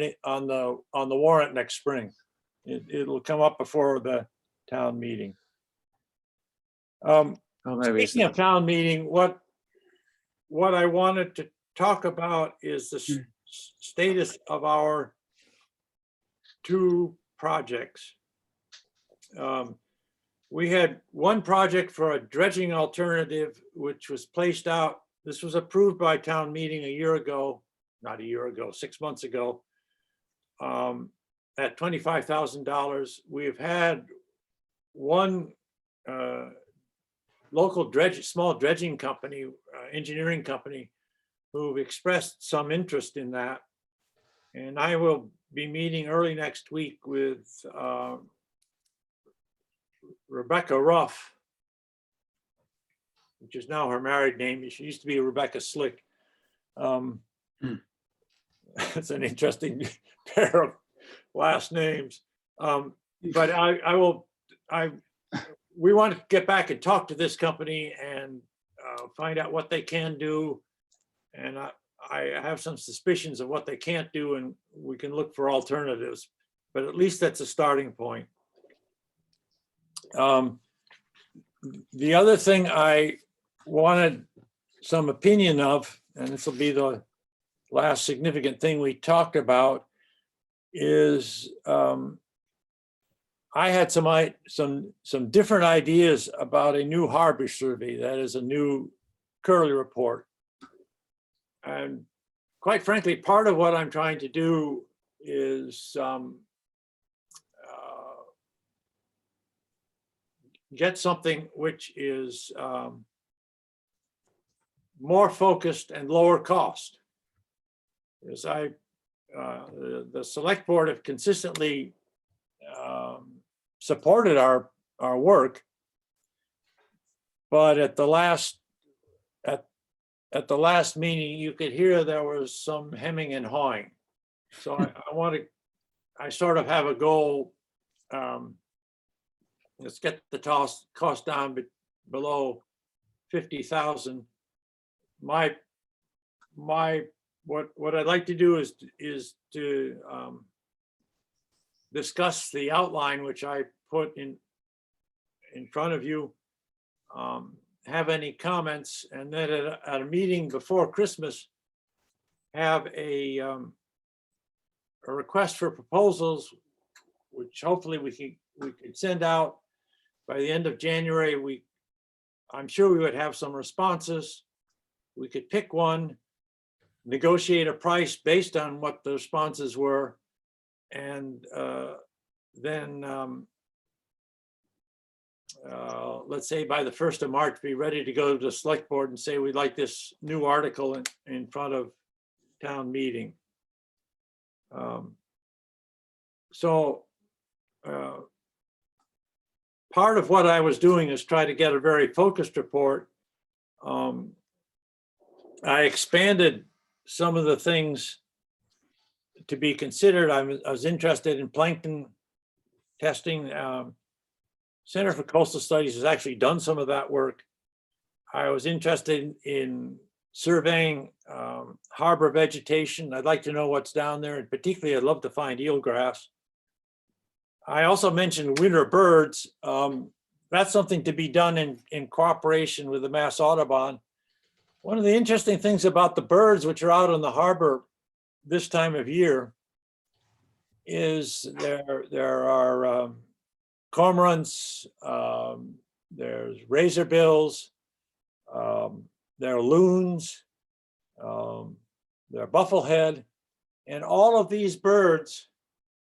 the warrant next spring. It'll come up before the town meeting. Oh, maybe it's Speaking of town meeting, what I wanted to talk about is the status of our two projects. We had one project for a dredging alternative, which was placed out. This was approved by town meeting a year ago, not a year ago, 6 months ago, at $25,000. We've had one local small dredging company, engineering company, who've expressed some interest in that. And I will be meeting early next week with Rebecca Ruff, which is now her married name. She used to be Rebecca Slick. It's an interesting pair of last names. But we want to get back and talk to this company and find out what they can do. And I have some suspicions of what they can't do, and we can look for alternatives, but at least that's a starting point. The other thing I wanted some opinion of, and this will be the last significant thing we talked about, is I had some different ideas about a new harbor survey. That is a new Curley report. And quite frankly, part of what I'm trying to do is get something which is more focused and lower cost. As the select board have consistently supported our work, but at the last meeting, you could hear there was some hemming and hawing. So I sort of have a goal. Let's get the cost down below 50,000. What I'd like to do is to discuss the outline which I put in front of you. Have any comments, and then at a meeting before Christmas, have a request for proposals, which hopefully we could send out by the end of January. I'm sure we would have some responses. We could pick one, negotiate a price based on what the responses were, and then let's say by the 1st of March, be ready to go to the select board and say, we'd like this new article in front of town meeting. Part of what I was doing is try to get a very focused report. I expanded some of the things to be considered. I was interested in plankton testing. Center for Coastal Studies has actually done some of that work. I was interested in surveying harbor vegetation. I'd like to know what's down there, and particularly I'd love to find eelgrass. I also mentioned winter birds. That's something to be done in cooperation with the Mass Audubon. One of the interesting things about the birds which are out on the harbor this time of year is there are cormorants, there's razorbills, there are loons, there are bufflehead, and all of these birds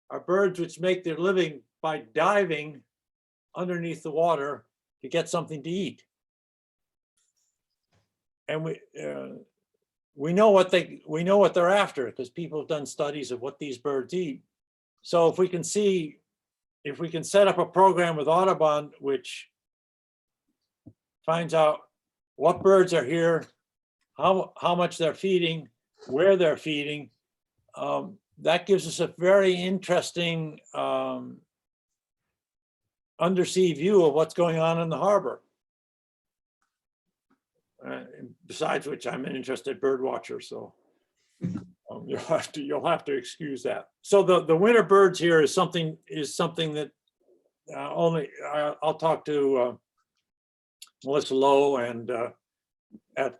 are birds which make their living by diving underneath the water to get something to eat. And we know what they're after, because people have done studies of what these birds eat. So if we can set up a program with Audubon which finds out what birds are here, how much they're feeding, where they're feeding. That gives us a very interesting undersea view of what's going on in the harbor. Besides which, I'm an interested bird watcher, so you'll have to excuse that. So the winter birds here is something that I'll talk to Melissa Lowe and at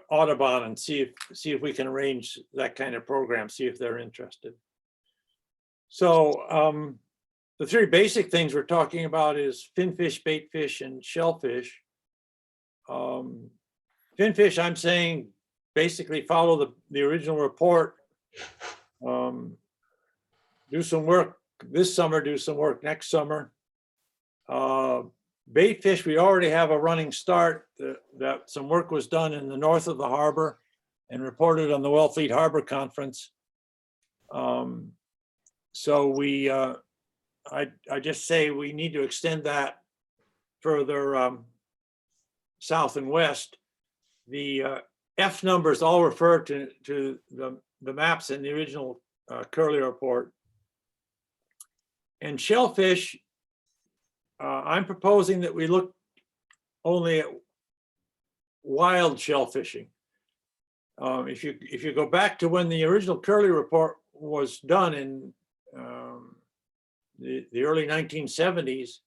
Audubon and see if we can arrange that kind of program, see if they're interested. So the three basic things we're talking about is finfish, baitfish, and shellfish. Finfish, I'm saying basically follow the original report. Do some work this summer, do some work next summer. Baitfish, we already have a running start. That some work was done in the north of the harbor and reported on the Wellfleet Harbor Conference. So I just say we need to extend that further south and west. The F numbers all refer to the maps in the original Curley report. And shellfish, I'm proposing that we look only at wild shellfishing. If you go back to when the original Curley report was done in the early 1970s,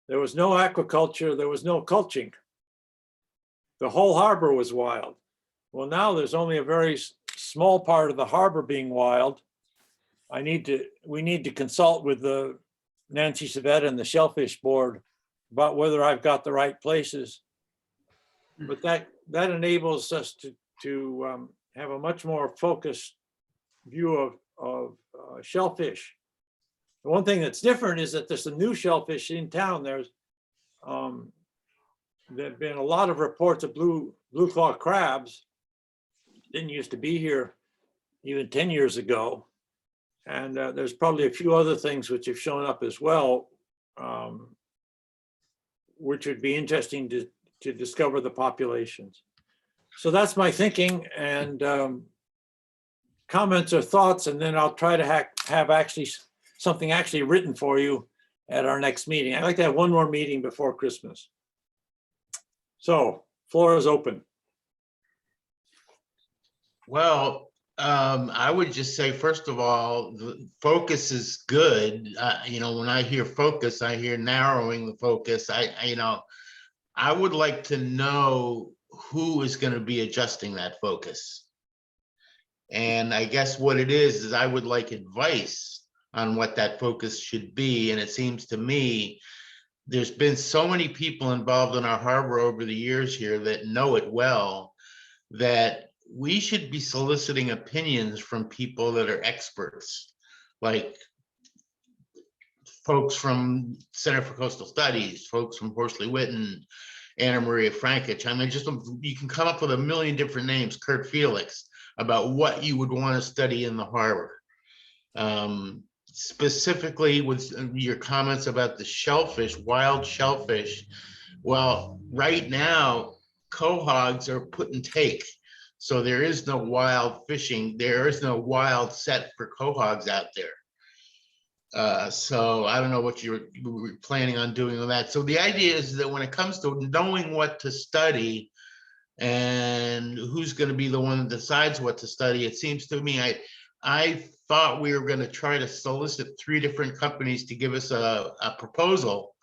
there was no aquaculture, there was no culching. The whole harbor was wild. Well, now there's only a very small part of the harbor being wild. We need to consult with the Nancy Savetta and the Shellfish Board about whether I've got the right places. But that enables us to have a much more focused view of shellfish. The one thing that's different is that there's some new shellfish in town. There have been a lot of reports of blue claw crabs. Didn't used to be here even 10 years ago. And there's probably a few other things which have shown up as well, which would be interesting to discover the populations. So that's my thinking, and comments or thoughts, and then I'll try to have actually something actually written for you at our next meeting. I'd like to have one more meeting before Christmas. So, floor is open. Well, I would just say, first of all, the focus is good. When I hear focus, I hear narrowing the focus. I would like to know who is going to be adjusting that focus. And I guess what it is I would like advice on what that focus should be. And it seems to me there's been so many people involved in our harbor over the years here that know it well, that we should be soliciting opinions from people that are experts, like folks from Center for Coastal Studies, folks from Horsley Witten, Anna Maria Frankich. I mean, you can come up with a million different names, Kurt Felix, about what you would want to study in the harbor. Specifically with your comments about the shellfish, wild shellfish. Well, right now, quahogs are put and take. So there is no wild fishing. There is no wild set for quahogs out there. So I don't know what you were planning on doing with that. So the idea is that when it comes to knowing what to study and who's going to be the one that decides what to study, it seems to me, I thought we were going to try to solicit 3 different companies to give us a proposal.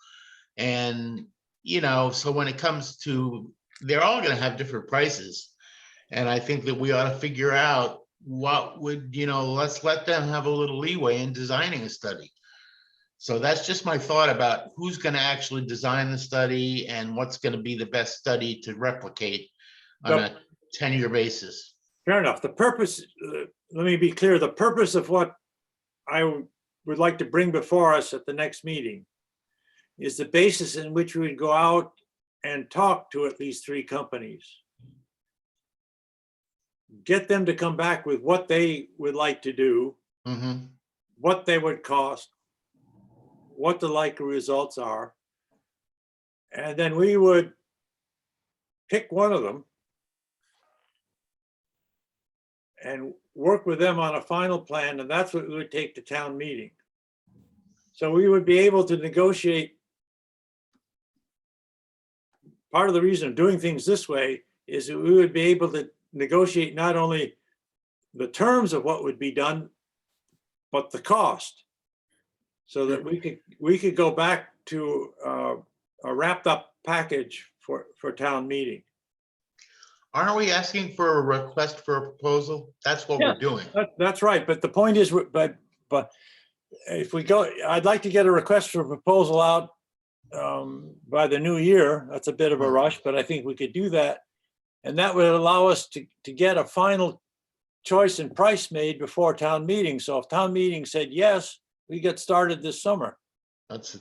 And, so when it comes to, they're all going to have different prices. And I think that we ought to figure out what would, let's let them have a little leeway in designing a study. So that's just my thought about who's going to actually design the study and what's going to be the best study to replicate on a 10-year basis. Fair enough. The purpose, let me be clear, the purpose of what I would like to bring before us at the next meeting is the basis in which we would go out and talk to at least 3 companies. Get them to come back with what they would like to do, what they would cost, what the likely results are. And then we would pick one of them and work with them on a final plan, and that's what we would take to town meeting. So we would be able to negotiate. Part of the reason of doing things this way is that we would be able to negotiate not only the terms of what would be done, but the cost. So that we could go back to a wrapped up package for town meeting. Aren't we asking for a request for a proposal? That's what we're doing. That's right, but the point is, but if we go, I'd like to get a request for proposal out by the new year. That's a bit of a rush, but I think we could do that. And that would allow us to get a final choice and price made before town meeting. So if town meeting said yes, we get started this summer. That's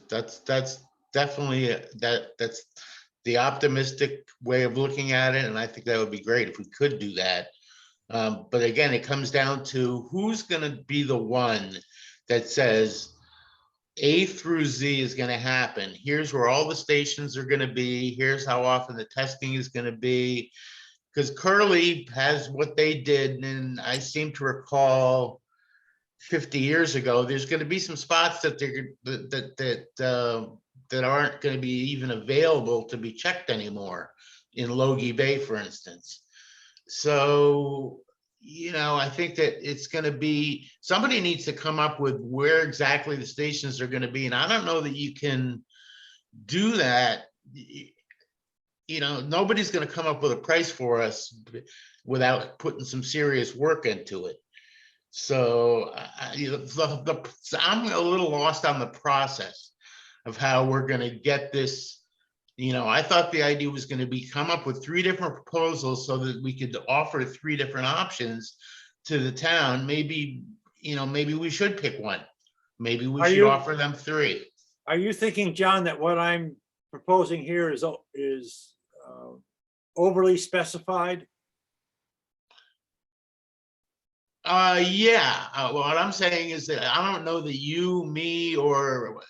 definitely, that's the optimistic way of looking at it. And I think that would be great if we could do that. But again, it comes down to who's gonna be the one that says A through Z is gonna happen. Here's where all the stations are gonna be. Here's how often the testing is gonna be. Because Curly has what they did, and I seem to recall 50 years ago, there's gonna be some spots that that aren't gonna be even available to be checked anymore in Logie Bay, for instance. So, you know, I think that it's gonna be, somebody needs to come up with where exactly the stations are gonna be. And I don't know that you can do that. You know, nobody's gonna come up with a price for us without putting some serious work into it. So I'm a little lost on the process of how we're gonna get this. You know, I thought the idea was gonna be come up with 3 different proposals so that we could offer 3 different options to the town. Maybe, you know, maybe we should pick one. Maybe we should offer them 3. Are you thinking, John, that what I'm proposing here is overly specified? Yeah, what I'm saying is that I don't know that you, me, or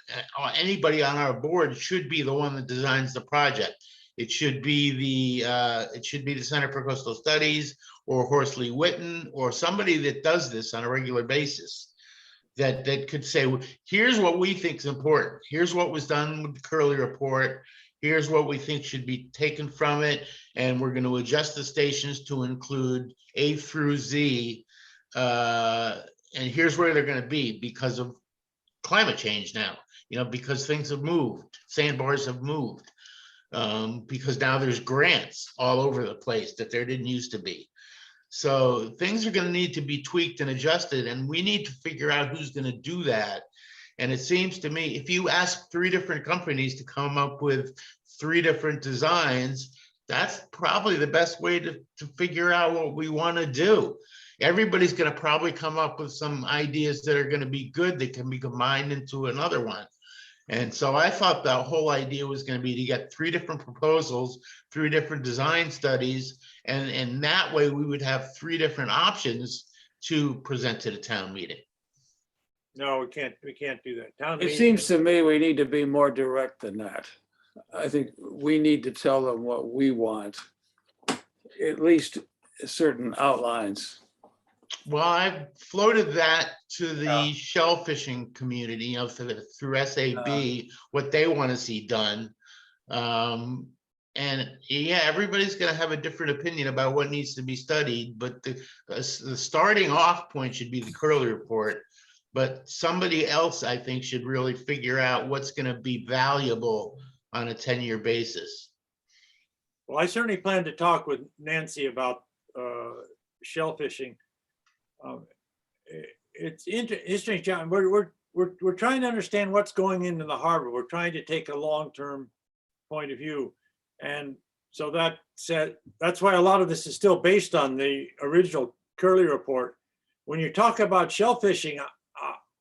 anybody on our board should be the one that designs the project. It should be the Center for Coastal Studies or Horsley Witten or somebody that does this on a regular basis. That could say, well, here's what we think is important. Here's what was done with the Curly report. Here's what we think should be taken from it. And we're going to adjust the stations to include A through Z. And here's where they're going to be because of climate change now, you know, because things have moved, sandbars have moved, because now there's grants all over the place that there didn't used to be. So things are going to need to be tweaked and adjusted, and we need to figure out who's going to do that. And it seems to me, if you ask 3 different companies to come up with 3 different designs, that's probably the best way to figure out what we want to do. Everybody's going to probably come up with some ideas that are going to be good that can be combined into another one. And so I thought the whole idea was going to be to get 3 different proposals, 3 different design studies, and that way we would have 3 different options to present to the town meeting. No, we can't do that. Town It meeting- seems to me we need to be more direct than that. I think we need to tell them what we want, at least certain outlines. Well, I've floated that to the shellfishing community, you know, through SAB, what they want to see done. And yeah, everybody's going to have a different opinion about what needs to be studied, but the starting off point should be the Curly report. But somebody else, I think, should really figure out what's going to be valuable on a 10-year basis. Well, I certainly plan to talk with Nancy about shellfishing. It's interesting, John. We're trying to understand what's going into the harbor. We're trying to take a long-term point of view, and so that's why a lot of this is still based on the original Curly report. When you talk about shellfishing,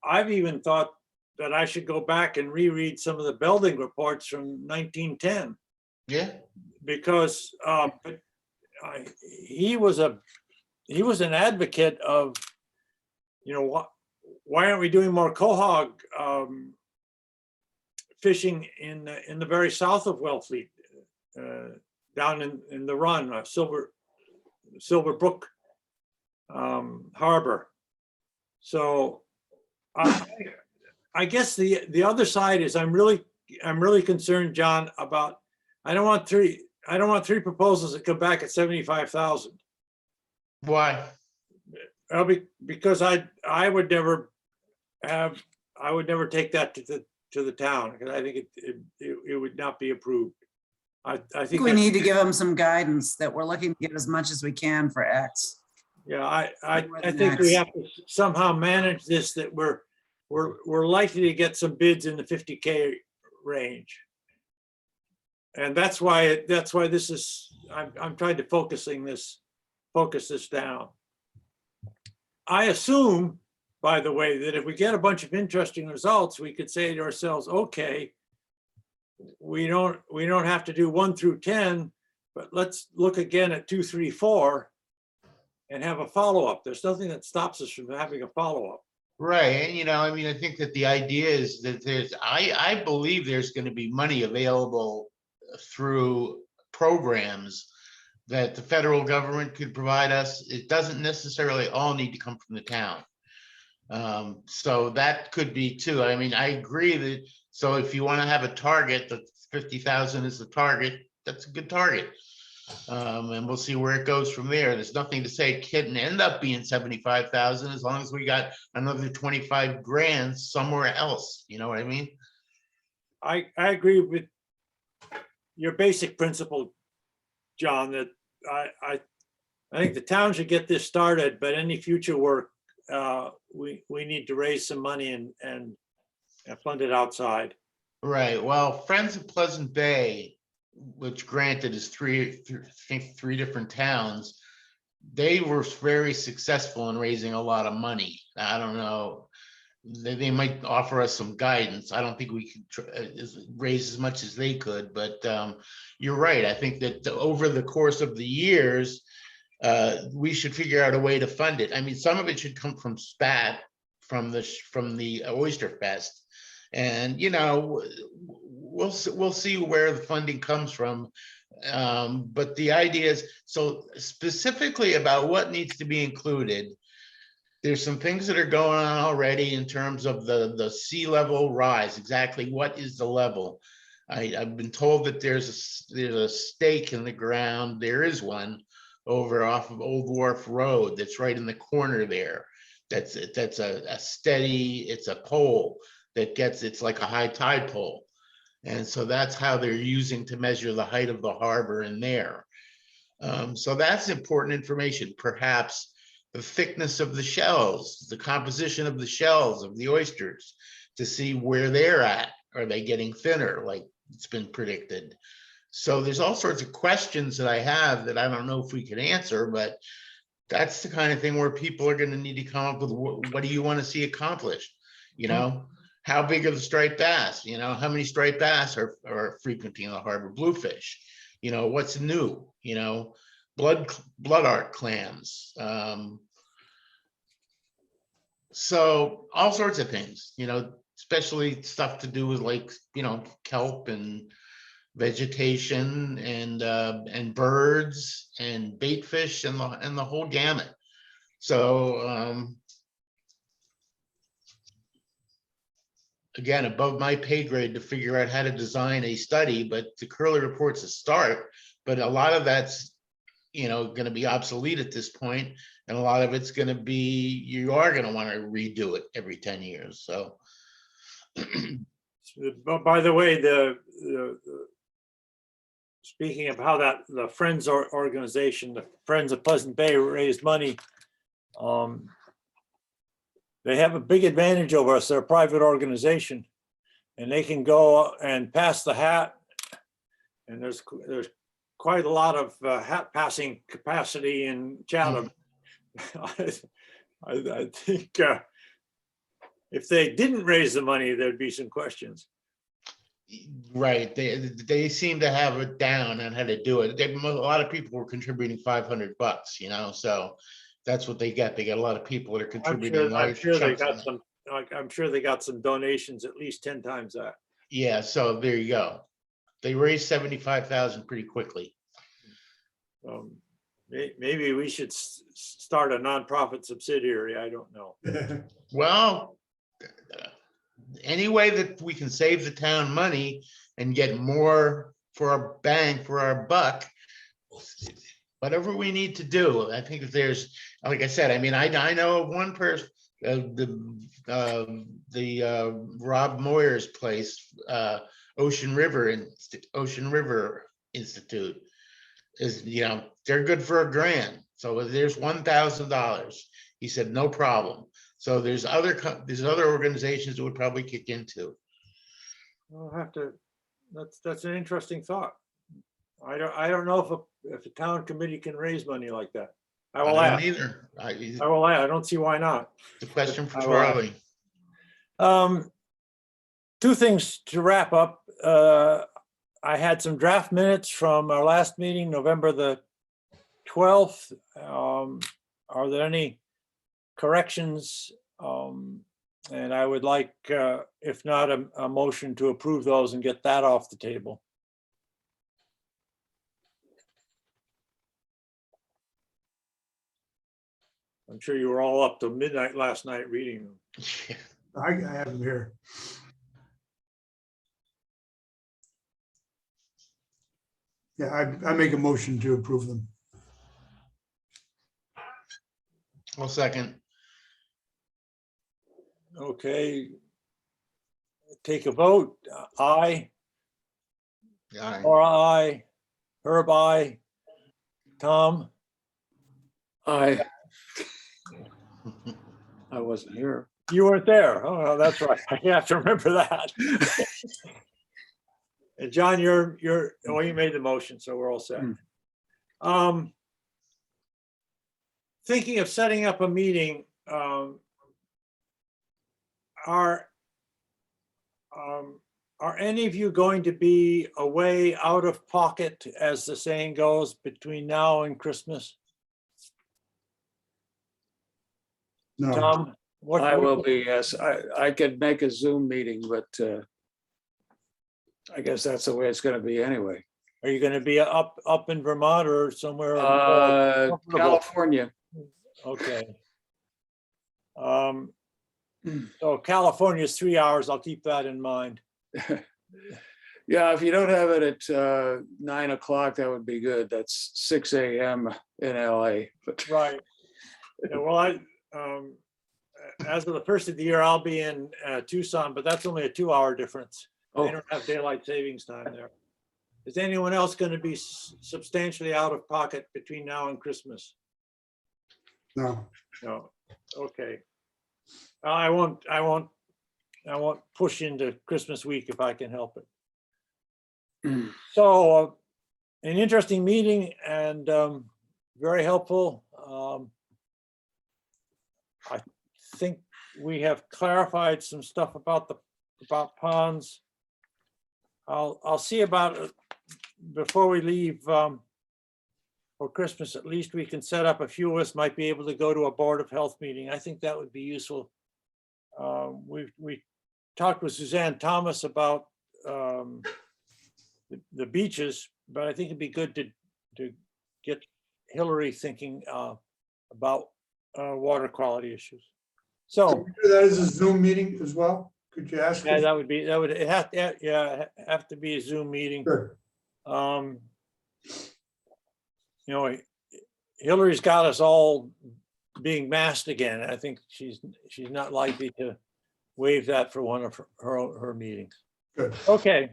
I've even thought that I should go back and reread some of the Belding reports from 1910. Yeah. Because he was an advocate of, you know, why aren't we doing more quahog fishing in the very south of Wellfleet? down in the run, Silver Brook Harbor. So I guess the other side is I'm really concerned, John, about, I don't want three proposals that come back at 75,000. Why? Because I would never take that to the town, because I think it would not be approved. I I think think we that- need to give them some guidance that we're looking to get as much as we can for X. Yeah, More I than think we X. have to somehow manage this, that we're likely to get some bids in the 50K range. And that's why this is, I'm trying to focus this down. I assume, by the way, that if we get a bunch of interesting results, we could say to ourselves, okay, we don't have to do 1 through 10, but let's look again at 2, 3, 4 and have a follow-up. There's nothing that stops us from having a follow-up. Right, and I mean, I think that the idea is that I believe there's going to be money available through programs that the federal government could provide us. It doesn't necessarily all need to come from the town. So that could be too. I mean, I agree that, so if you want to have a target, that 50,000 is the target, that's a good target. And we'll see where it goes from there. There's nothing to say it couldn't end up being 75,000 as long as we got another 25 grand somewhere else. You know what I mean? I agree with your basic principle, John, that I think the town should get this started, but any future work, we need to raise some money and fund it outside. Right. Well, Friends of Pleasant Bay, which granted is three different towns, they were very successful in raising a lot of money. I don't know. They might offer us some guidance. I don't think we can raise as much as they could, but you're right. I think that over the course of the years, we should figure out a way to fund it. I mean, some of it should come from SPAT, from the Oyster Fest, and we'll see where the funding comes from. But the idea is, so specifically about what needs to be included, there's some things that are going on already in terms of the sea level rise. Exactly what is the level? I've been told that there's a stake in the ground. There is one over off of Old Wharf Road that's right in the corner there. That's a steady, it's a pole that it's like a high tide pole. And so that's how they're using to measure the height of the harbor in there. So that's important information. Perhaps the thickness of the shells, the composition of the shells of the oysters, to see where they're at. Are they getting thinner like it's been predicted? So there's all sorts of questions that I have that I don't know if we can answer, but that's the kind of thing where people are going to need to come up with what do you want to see accomplished? How big are the striped bass? How many striped bass are frequenting the harbor? Bluefish, what's new? Blood art clams. So all sorts of things, especially stuff to do with like, kelp and vegetation and birds and bait fish and the whole gamut. So again, above my pay grade to figure out how to design a study, but the Curley report's a start, but a lot of that's going to be obsolete at this point, and a lot of it's going to be, you are going to want to redo it every 10 years. So By the way, speaking of how the Friends organization, the Friends of Pleasant Bay, raised money, they have a big advantage over us. They're a private organization, and they can go and pass the hat. And there's quite a lot of hat passing capacity in Chatham. I think if they didn't raise the money, there'd be some questions. right, they seem to have it down on how to do it. A lot of people were contributing $500, so that's what they get. They got a lot of people that are contributing. I'm sure they got some donations at least 10 times that. Yeah, so there you go. They raised 75,000 pretty quickly. Maybe we should start a nonprofit subsidiary. I don't know. Well, any way that we can save the town money and get more for our bang for our buck, whatever we need to do. I think if there's, like I said, I mean, I know of one person, Rob Moyer's place, Ocean River Institute is, you know, they're good for $1,000. So there's $1,000. He said, no problem. So there's other organizations that would probably kick into. We'll have to, that's an interesting thought. I don't know if a town committee can raise money like that. I will I don't ask. either. I will ask. I don't see why not. The question for I will ask. Charlie. Two things to wrap up. I had some draft minutes from our last meeting, November the 12th. Are there any corrections? And I would like, if not, a motion to approve those and get that off the table. I'm sure you were all up till midnight last night reading them. I have them here. Yeah, I make a motion to approve them. I'll second. Okay. Take a vote. Aye. Aye. Or aye. Herb, aye. Tom? I wasn't here. You weren't there. Oh, that's right. I have to remember that. And John, you made the motion, so we're all set. Thinking of setting up a meeting, are any of you going to be away out of pocket, as the saying goes, between now and Christmas? No, Tom? I will be, yes. I could make a Zoom meeting, but I guess that's the way it's going to be anyway. Are you going to be up in Vermont or somewhere? Comfortable? California. Okay. So California is 3 hours. I'll keep that in mind. Yeah, if you don't have it at 9 o'clock, that would be good. That's 6 a.m. in LA. But Right. Yeah, well, as of the first of the year, I'll be in Tucson, but that's only a 2-hour difference. They oh, don't have daylight savings time there. Is anyone else going to be substantially out of pocket between now and Christmas? no. No. Okay. I won't push into Christmas week if I can help it. So an interesting meeting and very helpful. I think we have clarified some stuff about ponds. I'll see about it before we leave for Christmas. At least we can set up, a few of us might be able to go to a Board of Health meeting. I think that would be useful. We talked with Suzanne Thomas about the beaches, but I think it'd be good to get Hillary thinking about water quality issues. So Can we do that as a Zoom meeting as well? Could you ask? yeah, us? it have to be a Zoom meeting. Sure. You know, Hillary's got us all being masked again. I think she's not likely to waive that for one of her meetings. Good. Okay.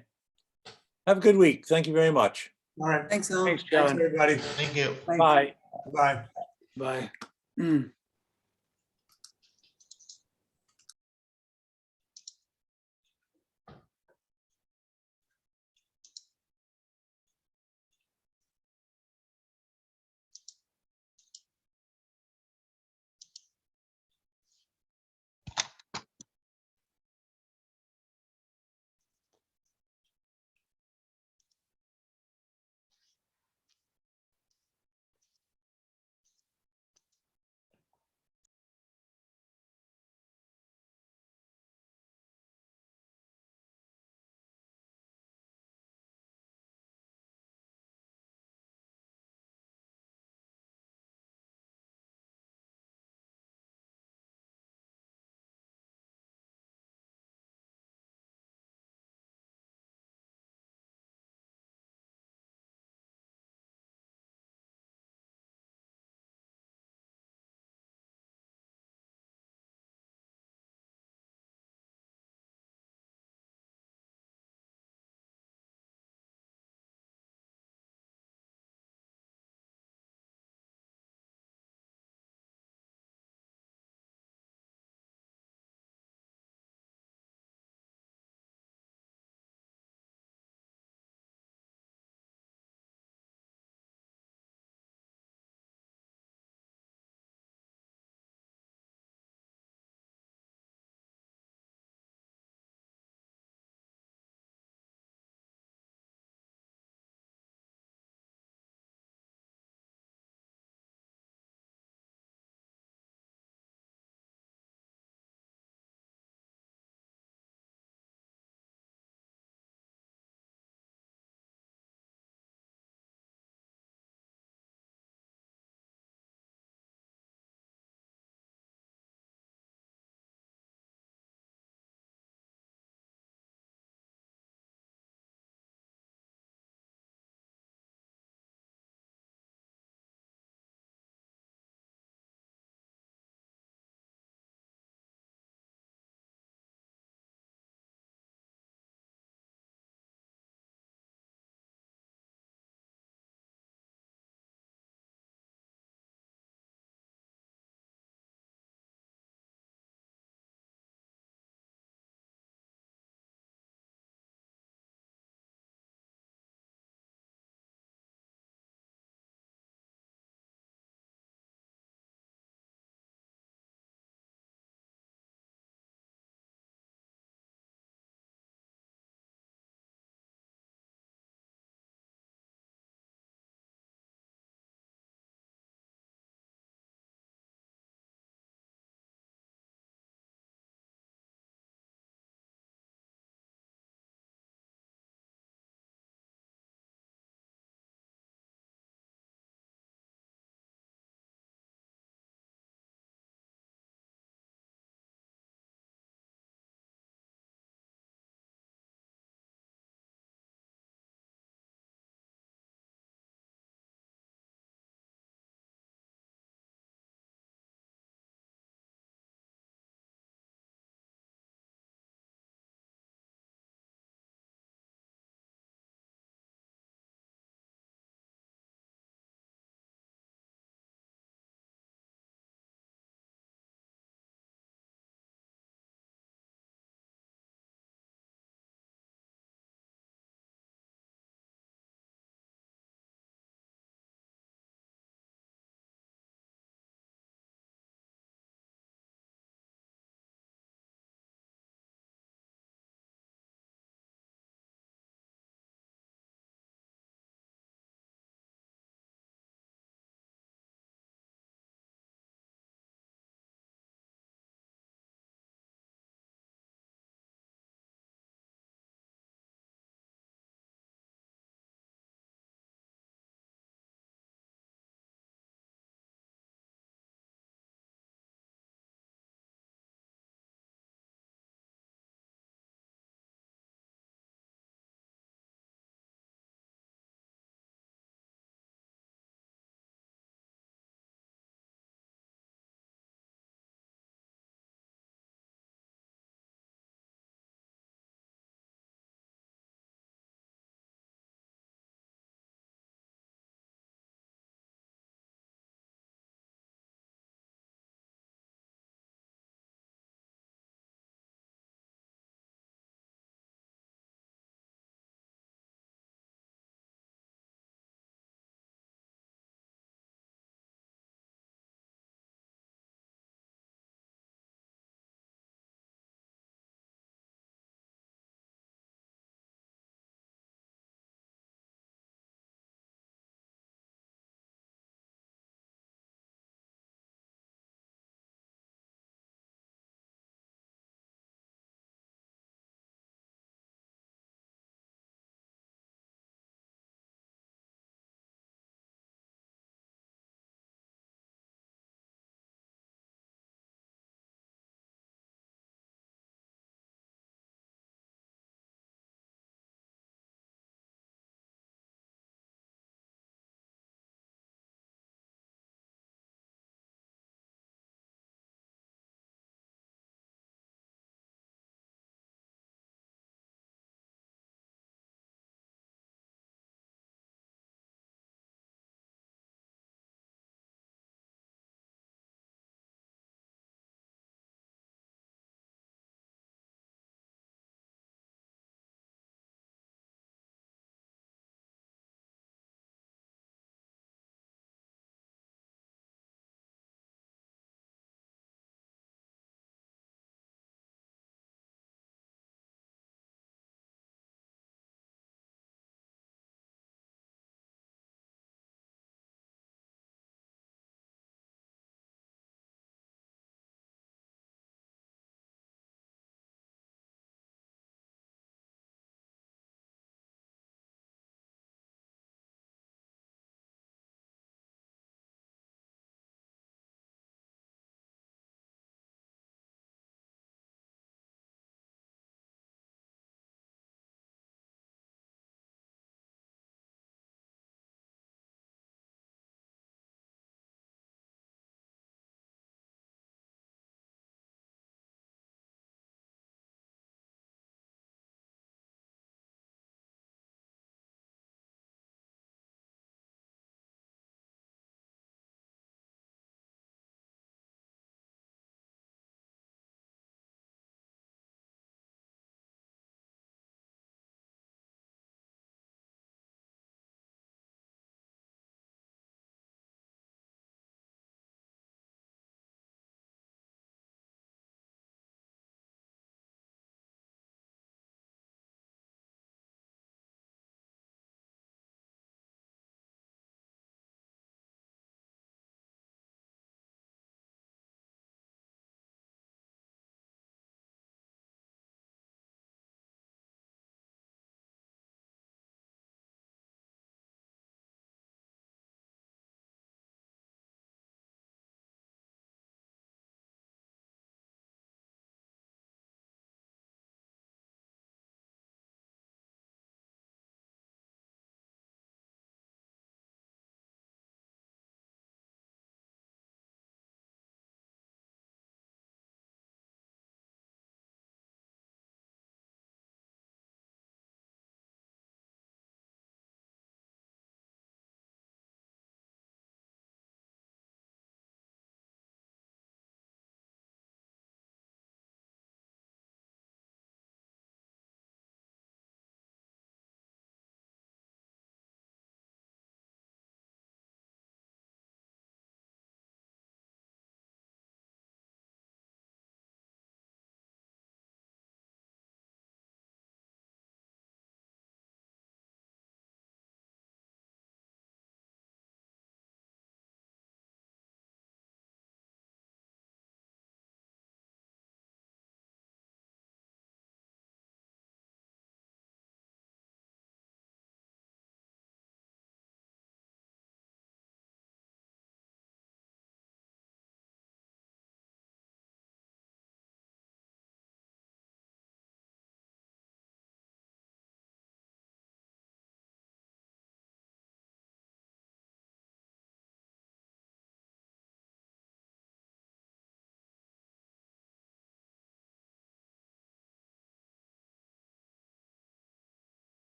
Have a good week. Thank you very much. All right. Thanks, Al. thanks, Thanks, John. everybody. Thank you. Bye. Bye. Bye.